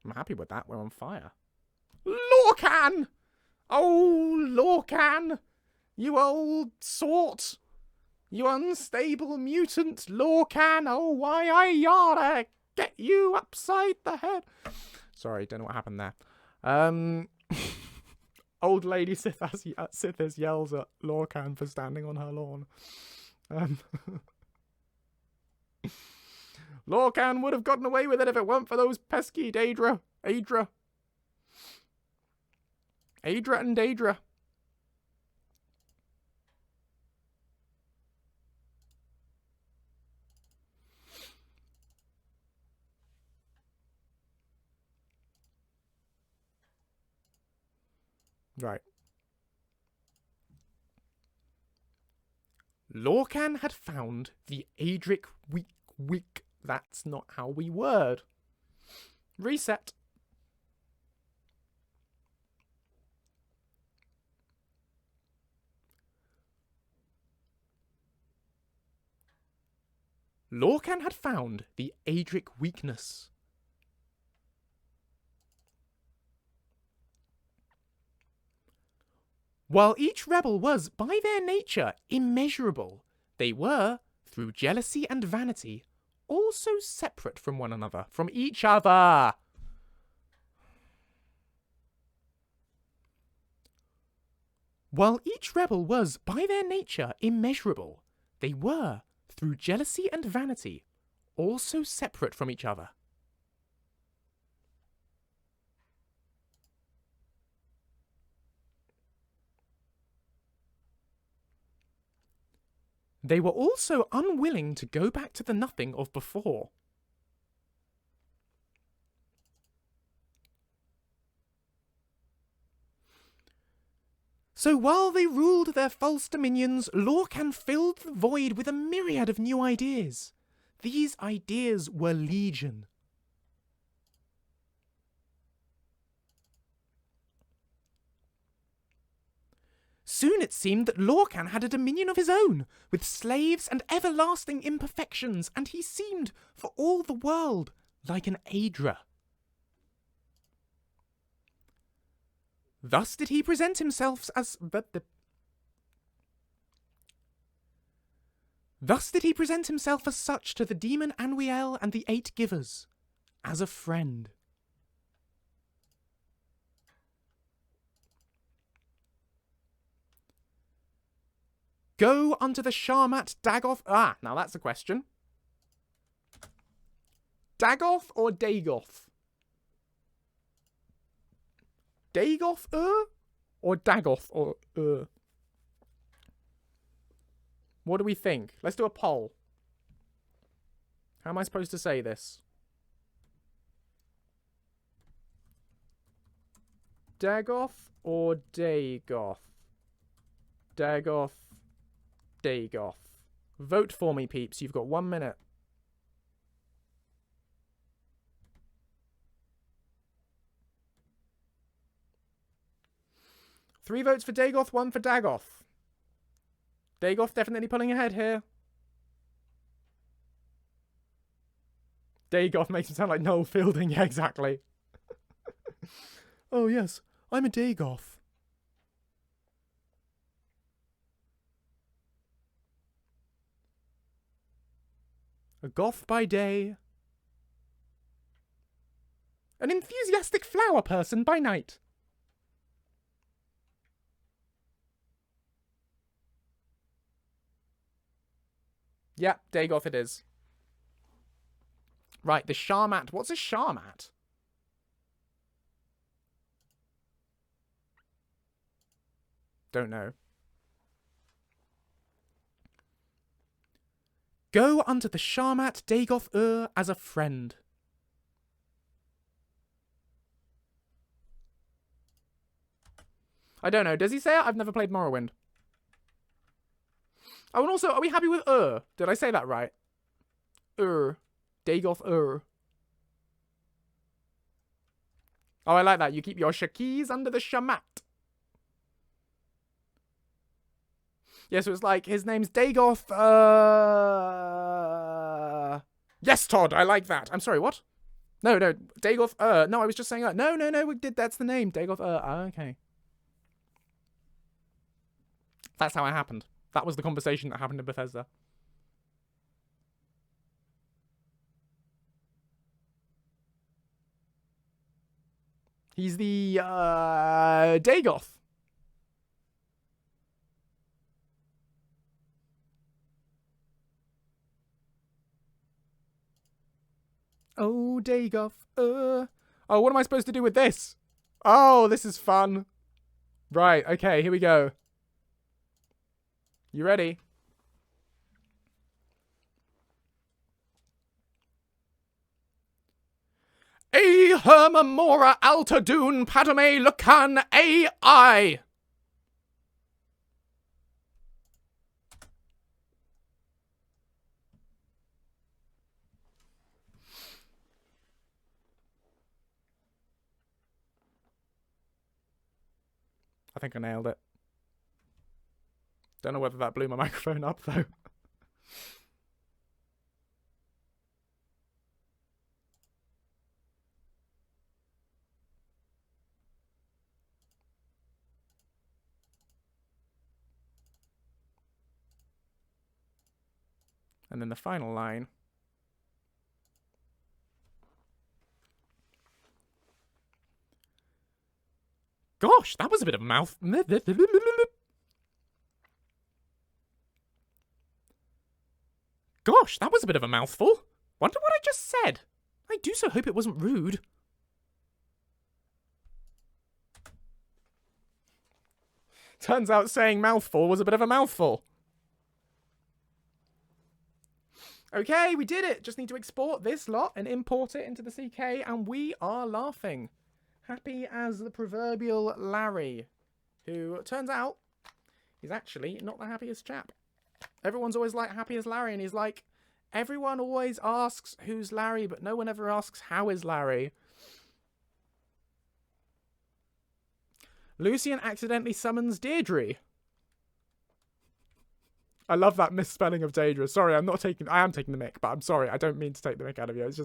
I'm happy with that. We're on fire. Lorcan! Oh, Lorcan! You old sort! You unstable mutant Lorcan! Oh, why I oughta get you upside the head! Sorry, don't know what happened there. Old lady Sithis yells at Lorcan for standing on her lawn. Lorcan would have gotten away with it if it weren't for those pesky Aedra and Aedra. Right. Lorcan had found the Adric weak. That's not how we word. Reset. Lorcan had found the Adric weakness. While each rebel was, by their nature, immeasurable, they were, through jealousy and vanity, also separate from one another, from each other. While each rebel was, by their nature, immeasurable, they were, through jealousy and vanity, also separate from each other. They were also unwilling to go back to the nothing of before. So while they ruled their false dominions, Lorcan filled the void with a myriad of new ideas. These ideas were legion. Soon it seemed that Lorcan had a dominion of his own, with slaves and everlasting imperfections, and he seemed, for all the world, like an Aedra. Thus did he present himself as such to the demon Anwiel and the 8 givers, as a friend. Go unto the Sharmat Dagoth. Ah, now that's a question. Dagoth or Dagoth? Dagoth or Dagoth or What do we think? Let's do a poll. How am I supposed to say this? Dagoth or Dagoth? Dagoth. Dagoth. Vote for me, peeps. You've got 1 minute. Three votes for Dagoth, 1 for Dagoth. Dagoth definitely pulling ahead here. Dagoth makes him sound like Noel Fielding. Yeah, exactly. Oh, yes. I'm a Dagoth. A goth by day. An enthusiastic flower person by night. Yep, Dagoth it is. Right, the Sharmat. What's a Sharmat? Don't know. Go unto the Sharmat Dagoth as a friend. I don't know. Does he say it? I've never played Morrowind. Oh, and also, are we happy with Did I say that right? Dagoth Oh, I like that. You keep your Shakis under the Shamat. Yeah, so it's like, his name's Dagoth, Yes, Todd, I like that. I'm sorry, what? No, Dagoth, No, I was just saying that. No, we did, that's the name. Dagoth, okay. That's how it happened. That was the conversation that happened in Bethesda. He's the, Dagoth. Oh, Dagoth, Oh, what am I supposed to do with this? Oh, this is fun. Right, okay, here we go. You ready? A Hermamora Altadun Padame Lucan AI. I think I nailed it. Don't know whether that blew my microphone up though. And then the final line. Gosh, that was a bit of a mouth. Gosh, that was a bit of a mouthful. Wonder what I just said. I do so hope it wasn't rude. Turns out saying mouthful was a bit of a mouthful. Okay, we did it. Just need to export this lot and import it into the CK, and we are laughing. Happy as the proverbial Larry, who turns out he's actually not the happiest chap. Everyone's always like happy as Larry, and he's like, everyone always asks who's Larry, but no one ever asks how is Larry. Lucian accidentally summons Deirdre. I love that misspelling of Daedra. Sorry, I am taking the mick, but I'm sorry. I don't mean to take the mick out of you. It's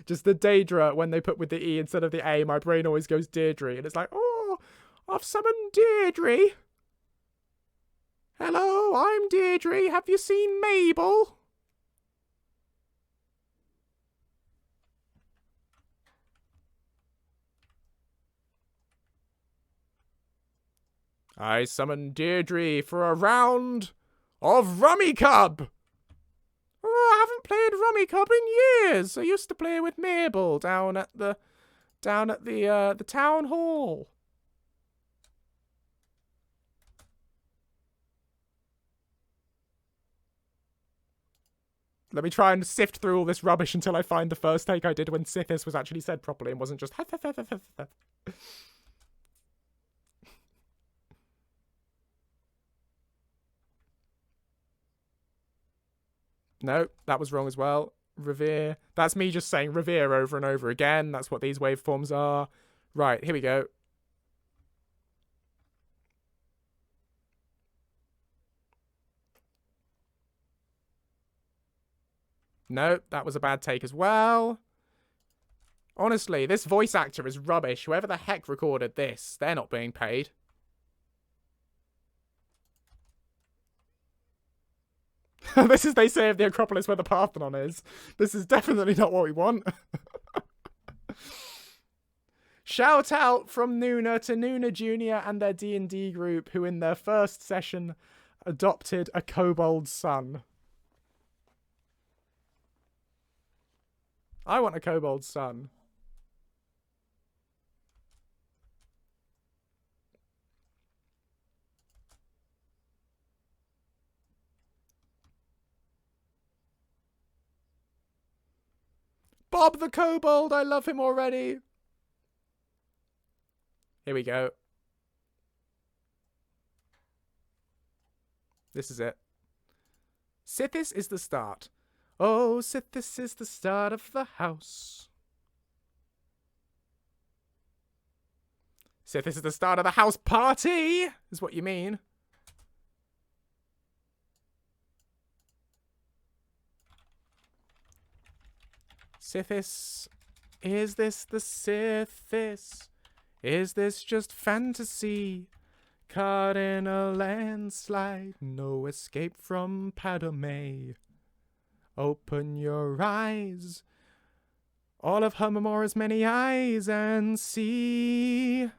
just the Daedra, when they put with the E instead of the A, my brain always goes Deirdre. And it's like, oh, I've summoned Deirdre. Hello, I'm Deirdre. Have you seen Mabel? I summoned Deirdre for a round of Rummy Cub. Oh, I haven't played Rummy Cub in years. I used to play with Mabel down at the town hall. Let me try and sift through all this rubbish until I find the first take I did when Sithis was actually said properly and wasn't just No, that was wrong as well. Revere. That's me just saying revere over and over again. That's what these waveforms are. Right, here we go. No, that was a bad take as well. Honestly, this voice actor is rubbish. Whoever the heck recorded this, they're not being paid. This is, they say, of the Acropolis where the Parthenon is. This is definitely not what we want. Shout out from Nuna to Nuna Jr. and their D&D group, who in their first session adopted a kobold son. I want a kobold son. Bob the Kobold, I love him already. Here we go. This is it. Sithis is the start. Oh, Sithis is the start of the house. Sithis is the start of the house party, is what you mean. Sithis, is this the Sithis? Is this just fantasy? Caught in a landslide, no escape from Padme. Open your eyes, all of Hermamora's many eyes, and see.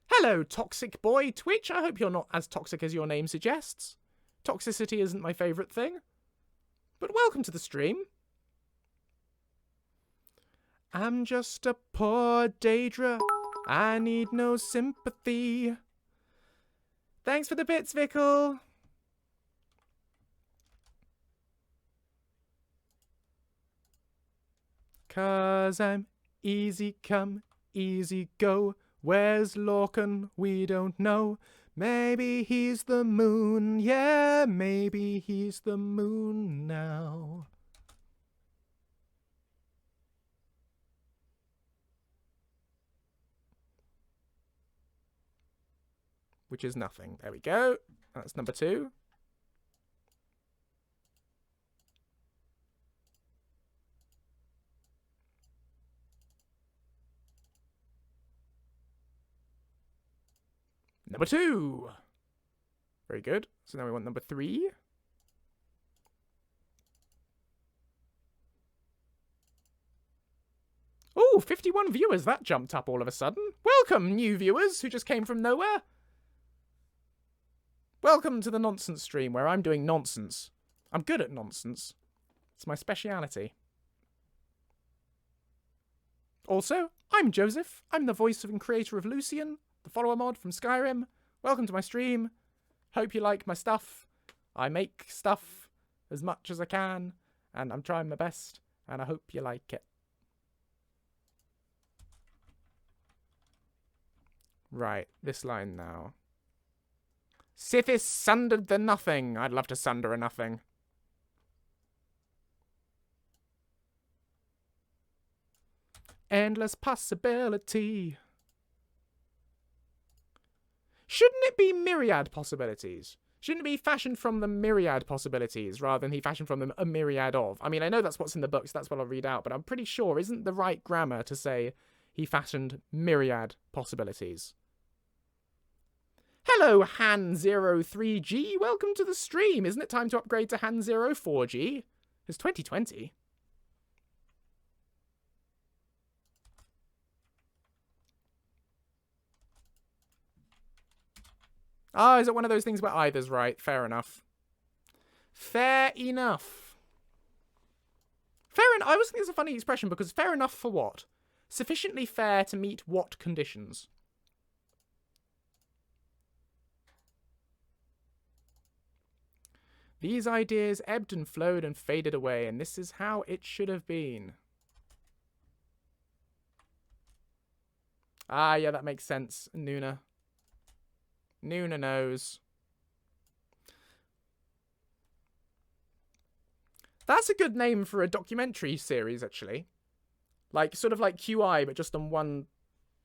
Hello, Toxic Boy Twitch. I hope you're not as toxic as your name suggests. Toxicity isn't my favourite thing. But welcome to the stream. I'm just a poor Daedra. I need no sympathy. Thanks for the bits, Vickle. 'Cause I'm easy come, easy go. Where's Lorcan? We don't know. Maybe he's the moon. Yeah, maybe he's the moon now. Which is nothing. There we go. That's number 2. Number 2. Very good. So now we want number 3. Oh, 51 viewers. That jumped up all of a sudden. Welcome, new viewers who just came from nowhere. Welcome to the nonsense stream where I'm doing nonsense. I'm good at nonsense. It's my speciality. Also, I'm Joseph. I'm the voice and creator of Lucian, the follower mod from Skyrim. Welcome to my stream. Hope you like my stuff. I make stuff as much as I can, and I'm trying my best, and I hope you like it. Right, this line now. Sithis sundered the nothing. I'd love to sunder a nothing. Endless possibility. Shouldn't it be myriad possibilities? Shouldn't it be fashioned from the myriad possibilities rather than he fashioned from them a myriad of? I mean, I know that's what's in the books, that's what I'll read out, but I'm pretty sure isn't the right grammar to say he fashioned myriad possibilities. Hello, Han03G. Welcome to the stream. Isn't it time to upgrade to Han04G? It's 2020. Ah, is it one of those things where either's right? Fair enough. Fair enough. Fair enough. I always think it's a funny expression because fair enough for what? Sufficiently fair to meet what conditions? These ideas ebbed and flowed and faded away, and this is how it should have been. Ah, yeah, that makes sense. Nuna. Nuna knows. That's a good name for a documentary series, actually. Like, sort of like QI, but just on one...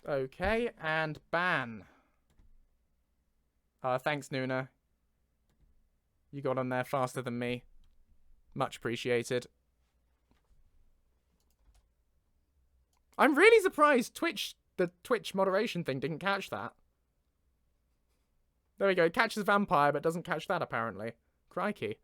Okay, and ban. Thanks, Nuna. You got on there faster than me. Much appreciated. I'm really surprised the Twitch moderation thing didn't catch that. There we go. It catches vampire, but doesn't catch that, apparently. Crikey.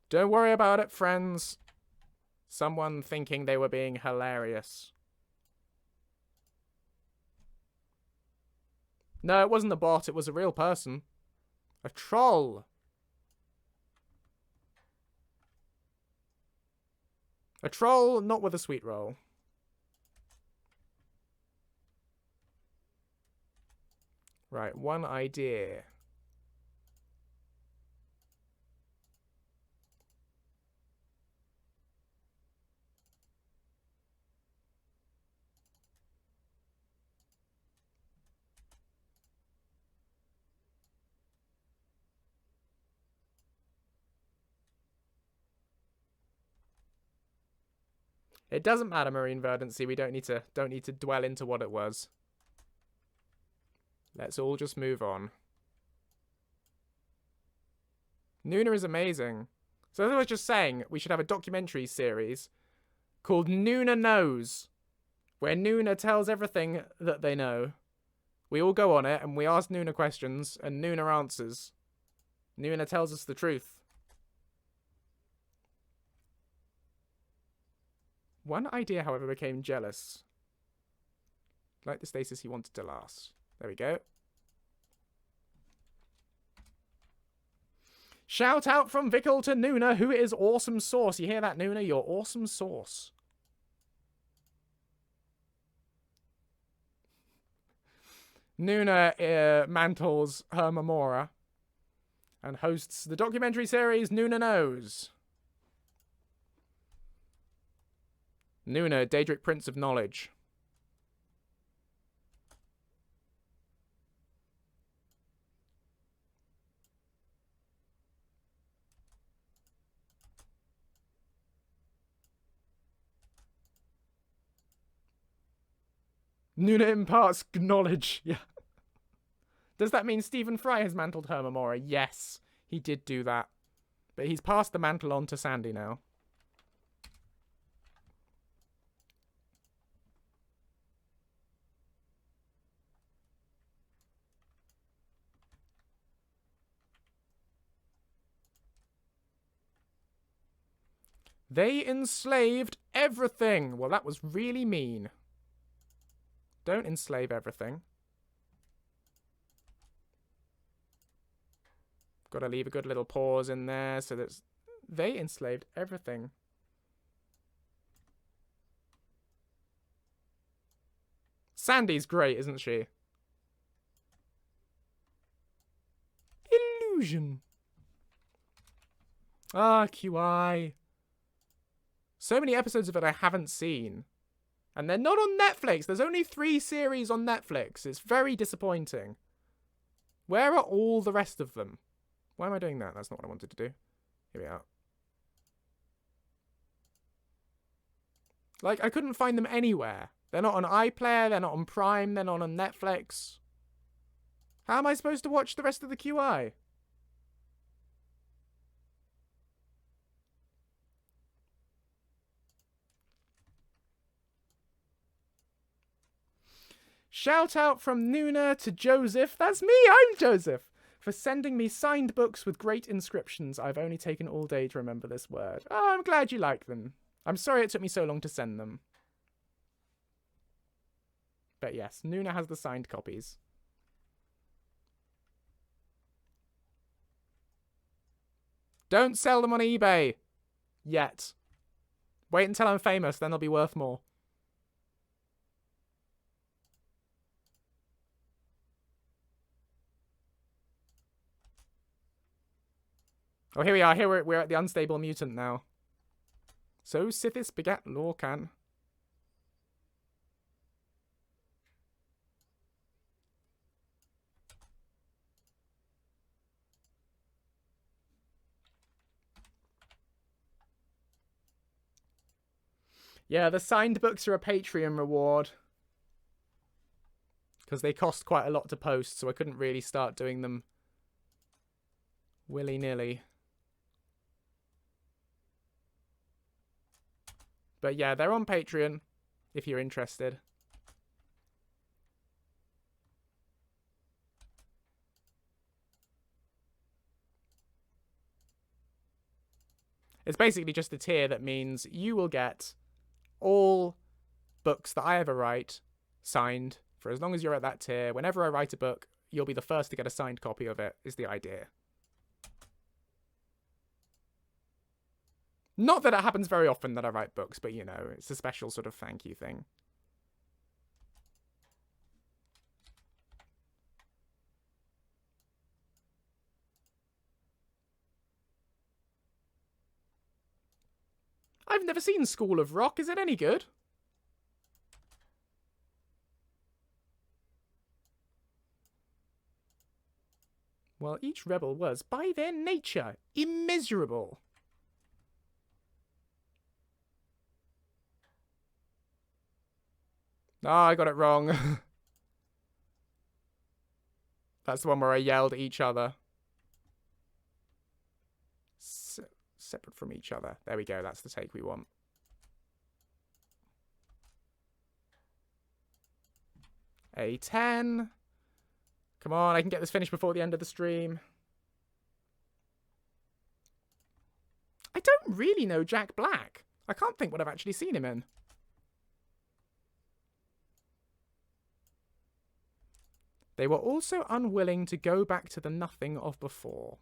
Don't worry about it, friends. Someone thinking they were being hilarious. No, it wasn't a bot. It was a real person. A troll. A troll, not with a sweet roll. Right, one idea. It doesn't matter, Marine Verdancy. We don't need to dwell into what it was. Let's all just move on. Nuna is amazing. So as I was just saying, we should have a documentary series called Nuna Knows, where Nuna tells everything that they know. We all go on it and we ask Nuna questions and Nuna answers. Nuna tells us the truth. One idea, however, became jealous. Like the stasis he wanted to last. There we go. Shout out from Vickle to Nuna, who is awesome sauce. You hear that, Nuna? You're awesome sauce. Nuna mantles her Memora and hosts the documentary series Nuna Knows. Nuna, Daedric Prince of Knowledge. Nuna imparts knowledge. Yeah. Does that mean Stephen Fry has mantled her Memora? Yes, he did do that. But he's passed the mantle on to Sandy now. They enslaved everything. Well, that was really mean. Don't enslave everything. Got to leave a good little pause in there so that they enslaved everything. Sandy's great, isn't she? Illusion. Ah, QI. So many episodes of it I haven't seen. And they're not on Netflix. There's only 3 series on Netflix. It's very disappointing. Where are all the rest of them? Why am I doing that? That's not what I wanted to do. Here we are. Like, I couldn't find them anywhere. They're not on iPlayer, they're not on Prime, they're not on Netflix. How am I supposed to watch the rest of the QI? Shout out from Nuna to Joseph. That's me, I'm Joseph. For sending me signed books with great inscriptions. I've only taken all day to remember this word. Oh, I'm glad you like them. I'm sorry it took me so long to send them. But yes, Nuna has the signed copies. Don't sell them on eBay. Yet. Wait until I'm famous, then they'll be worth more. Oh, here we are. Here we're at the unstable mutant now. So Sithis begat Lorcan. Yeah, the signed books are a Patreon reward. Because they cost quite a lot to post, so I couldn't really start doing them willy-nilly. But yeah, they're on Patreon, if you're interested. It's basically just a tier that means you will get all books that I ever write signed for as long as you're at that tier. Whenever I write a book, you'll be the first to get a signed copy of it, is the idea. Not that it happens very often that I write books, but you know, it's a special sort of thank you thing. I've never seen School of Rock. Is it any good? Well, each rebel was, by their nature, immeasurable. Ah, I got it wrong. That's the one where I yelled at each other. Separate from each other. There we go. That's the take we want. A10. Come on, I can get this finished before the end of the stream. I don't really know Jack Black. I can't think what I've actually seen him in. They were also unwilling to go back to the nothing of before.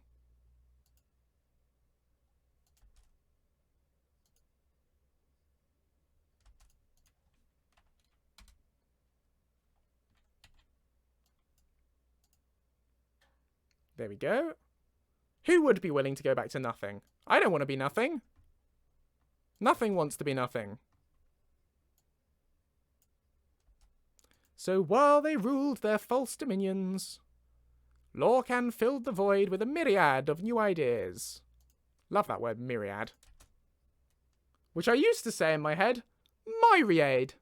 There we go. Who would be willing to go back to nothing? I don't want to be nothing. Nothing wants to be nothing. So while they ruled their false dominions, Lorcan filled the void with a myriad of new ideas. Love that word, myriad. Which I used to say in my head, myriad.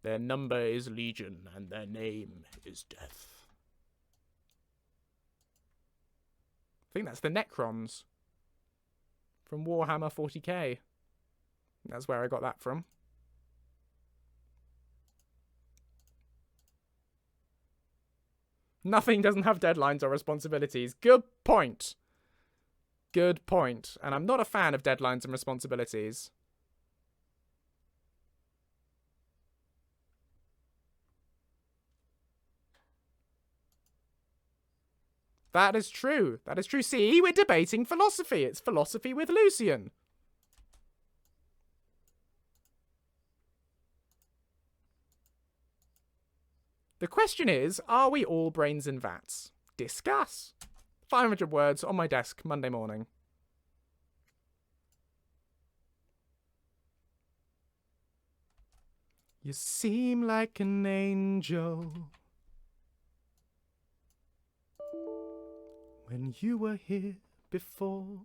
Their number is legion, and their name is death. I think that's the Necrons from Warhammer 40k. That's where I got that from. Nothing doesn't have deadlines or responsibilities. Good point. Good point. And I'm not a fan of deadlines and responsibilities. That is true. That is true. See, we're debating philosophy. It's philosophy with Lucian. The question is, are we all brains in vats? Discuss. 500 words on my desk Monday morning. You seem like an angel when you were here before.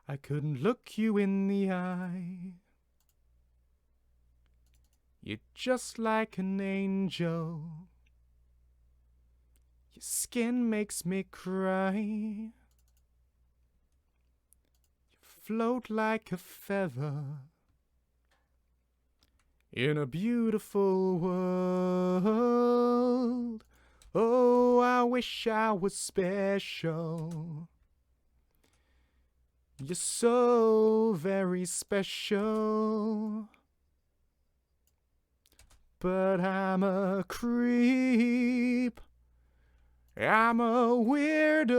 I couldn't look you in the eye. You're just like an angel. Your skin makes me cry. You float like a feather in a beautiful world. Oh, I wish I was special. You're so very special. But I'm a creep. I'm a weirdo.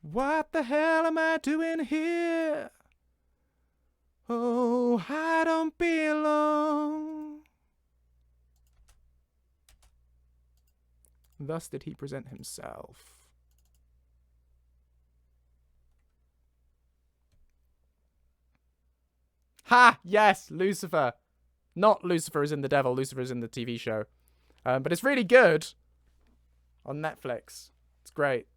What the hell am I doing here? Oh, I don't belong. Thus did he present himself. Ha! Yes, Lucifer. Not Lucifer is in the devil. Lucifer is in the TV show. But it's really good on Netflix. It's great.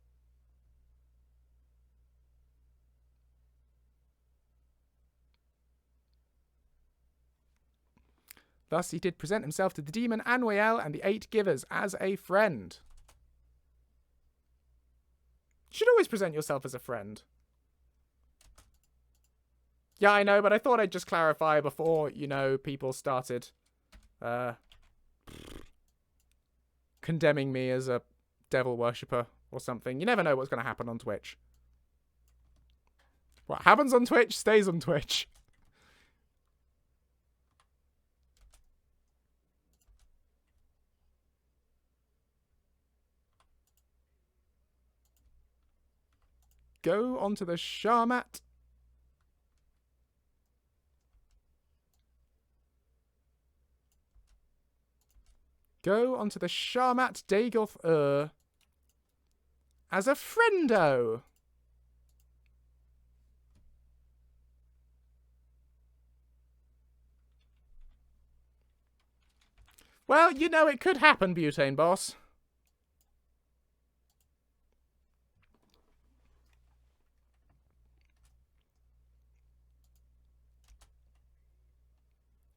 Thus he did present himself to the demon Anwael and the 8 givers as a friend. You should always present yourself as a friend. Yeah, I know, but I thought I'd just clarify before, you know, people started condemning me as a devil worshipper or something. You never know what's going to happen on Twitch. What happens on Twitch stays on Twitch. Go onto the Sharmat. Go onto the Sharmat Dagoth as a friendo. Well, you know it could happen, Butane Boss.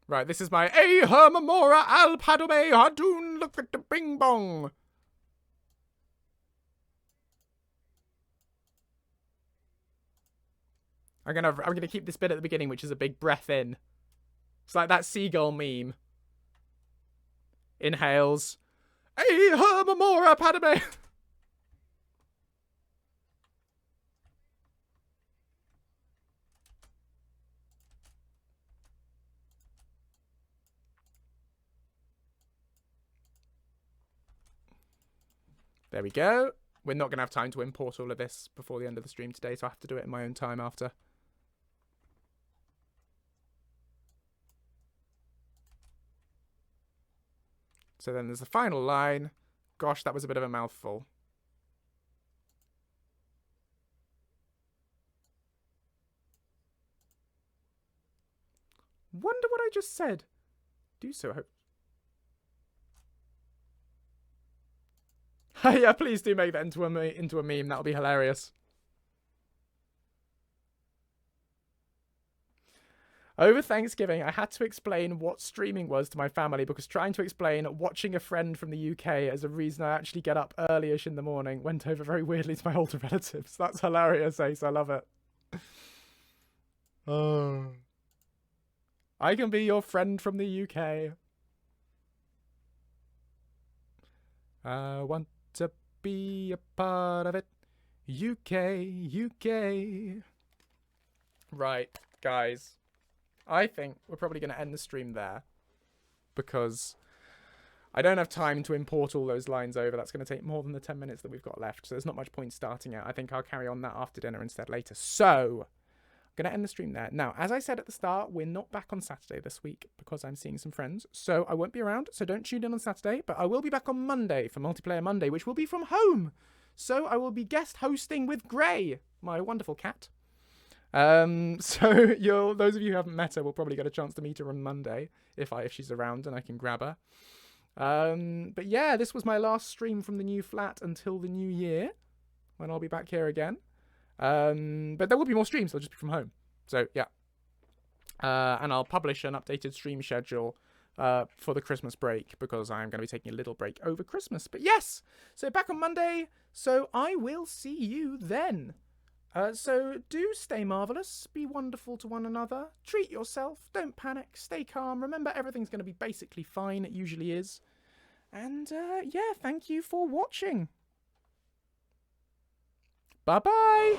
Right, this is my Eher Memora Al Padome Hadun look at the bing bong. I'm gonna keep this bit at the beginning, which is a big breath in. It's like that seagull meme. Inhales. Eher Memora Padome. There we go. we're not going to have time to import all of this before the end of the stream today, so I have to do it in my own time after. So then there's the final line. Gosh, that was a bit of a mouthful. Wonder what I just said. Do so, hope. Yeah, please do make that into a meme. That'll be hilarious. Over Thanksgiving, I had to explain what streaming was to my family because trying to explain watching a friend from the UK as a reason I actually get up early-ish in the morning went over very weirdly to my older relatives. That's hilarious, Ace. I love it. Oh. I can be your friend from the UK. I want to be a part of it. UK. Right, guys. I think we're probably going to end the stream there because I don't have time to import all those lines over. That's going to take more than the 10 minutes that we've got left. So there's not much point starting it. I think I'll carry on that after dinner instead later. So I'm going to end the stream there. Now, as I said at the start, we're not back on Saturday this week because I'm seeing some friends. So I won't be around. So don't tune in on Saturday. But I will be back on Monday for Multiplayer Monday, which will be from home. So I will be guest hosting with Gray, my wonderful cat. So those of you who haven't met her will probably get a chance to meet her on Monday if she's around and I can grab her. But yeah, this was my last stream from the new flat until the new year when I'll be back here again. But there will be more streams. They'll just be from home. So yeah. And I'll publish an updated stream schedule for the Christmas break because I'm going to be taking a little break over Christmas. But yes, so back on Monday. So I will see you then. So do stay marvellous, be wonderful to one another, treat yourself, don't panic, stay calm, remember everything's going to be basically fine, it usually is. And yeah, thank you for watching. Bye-bye!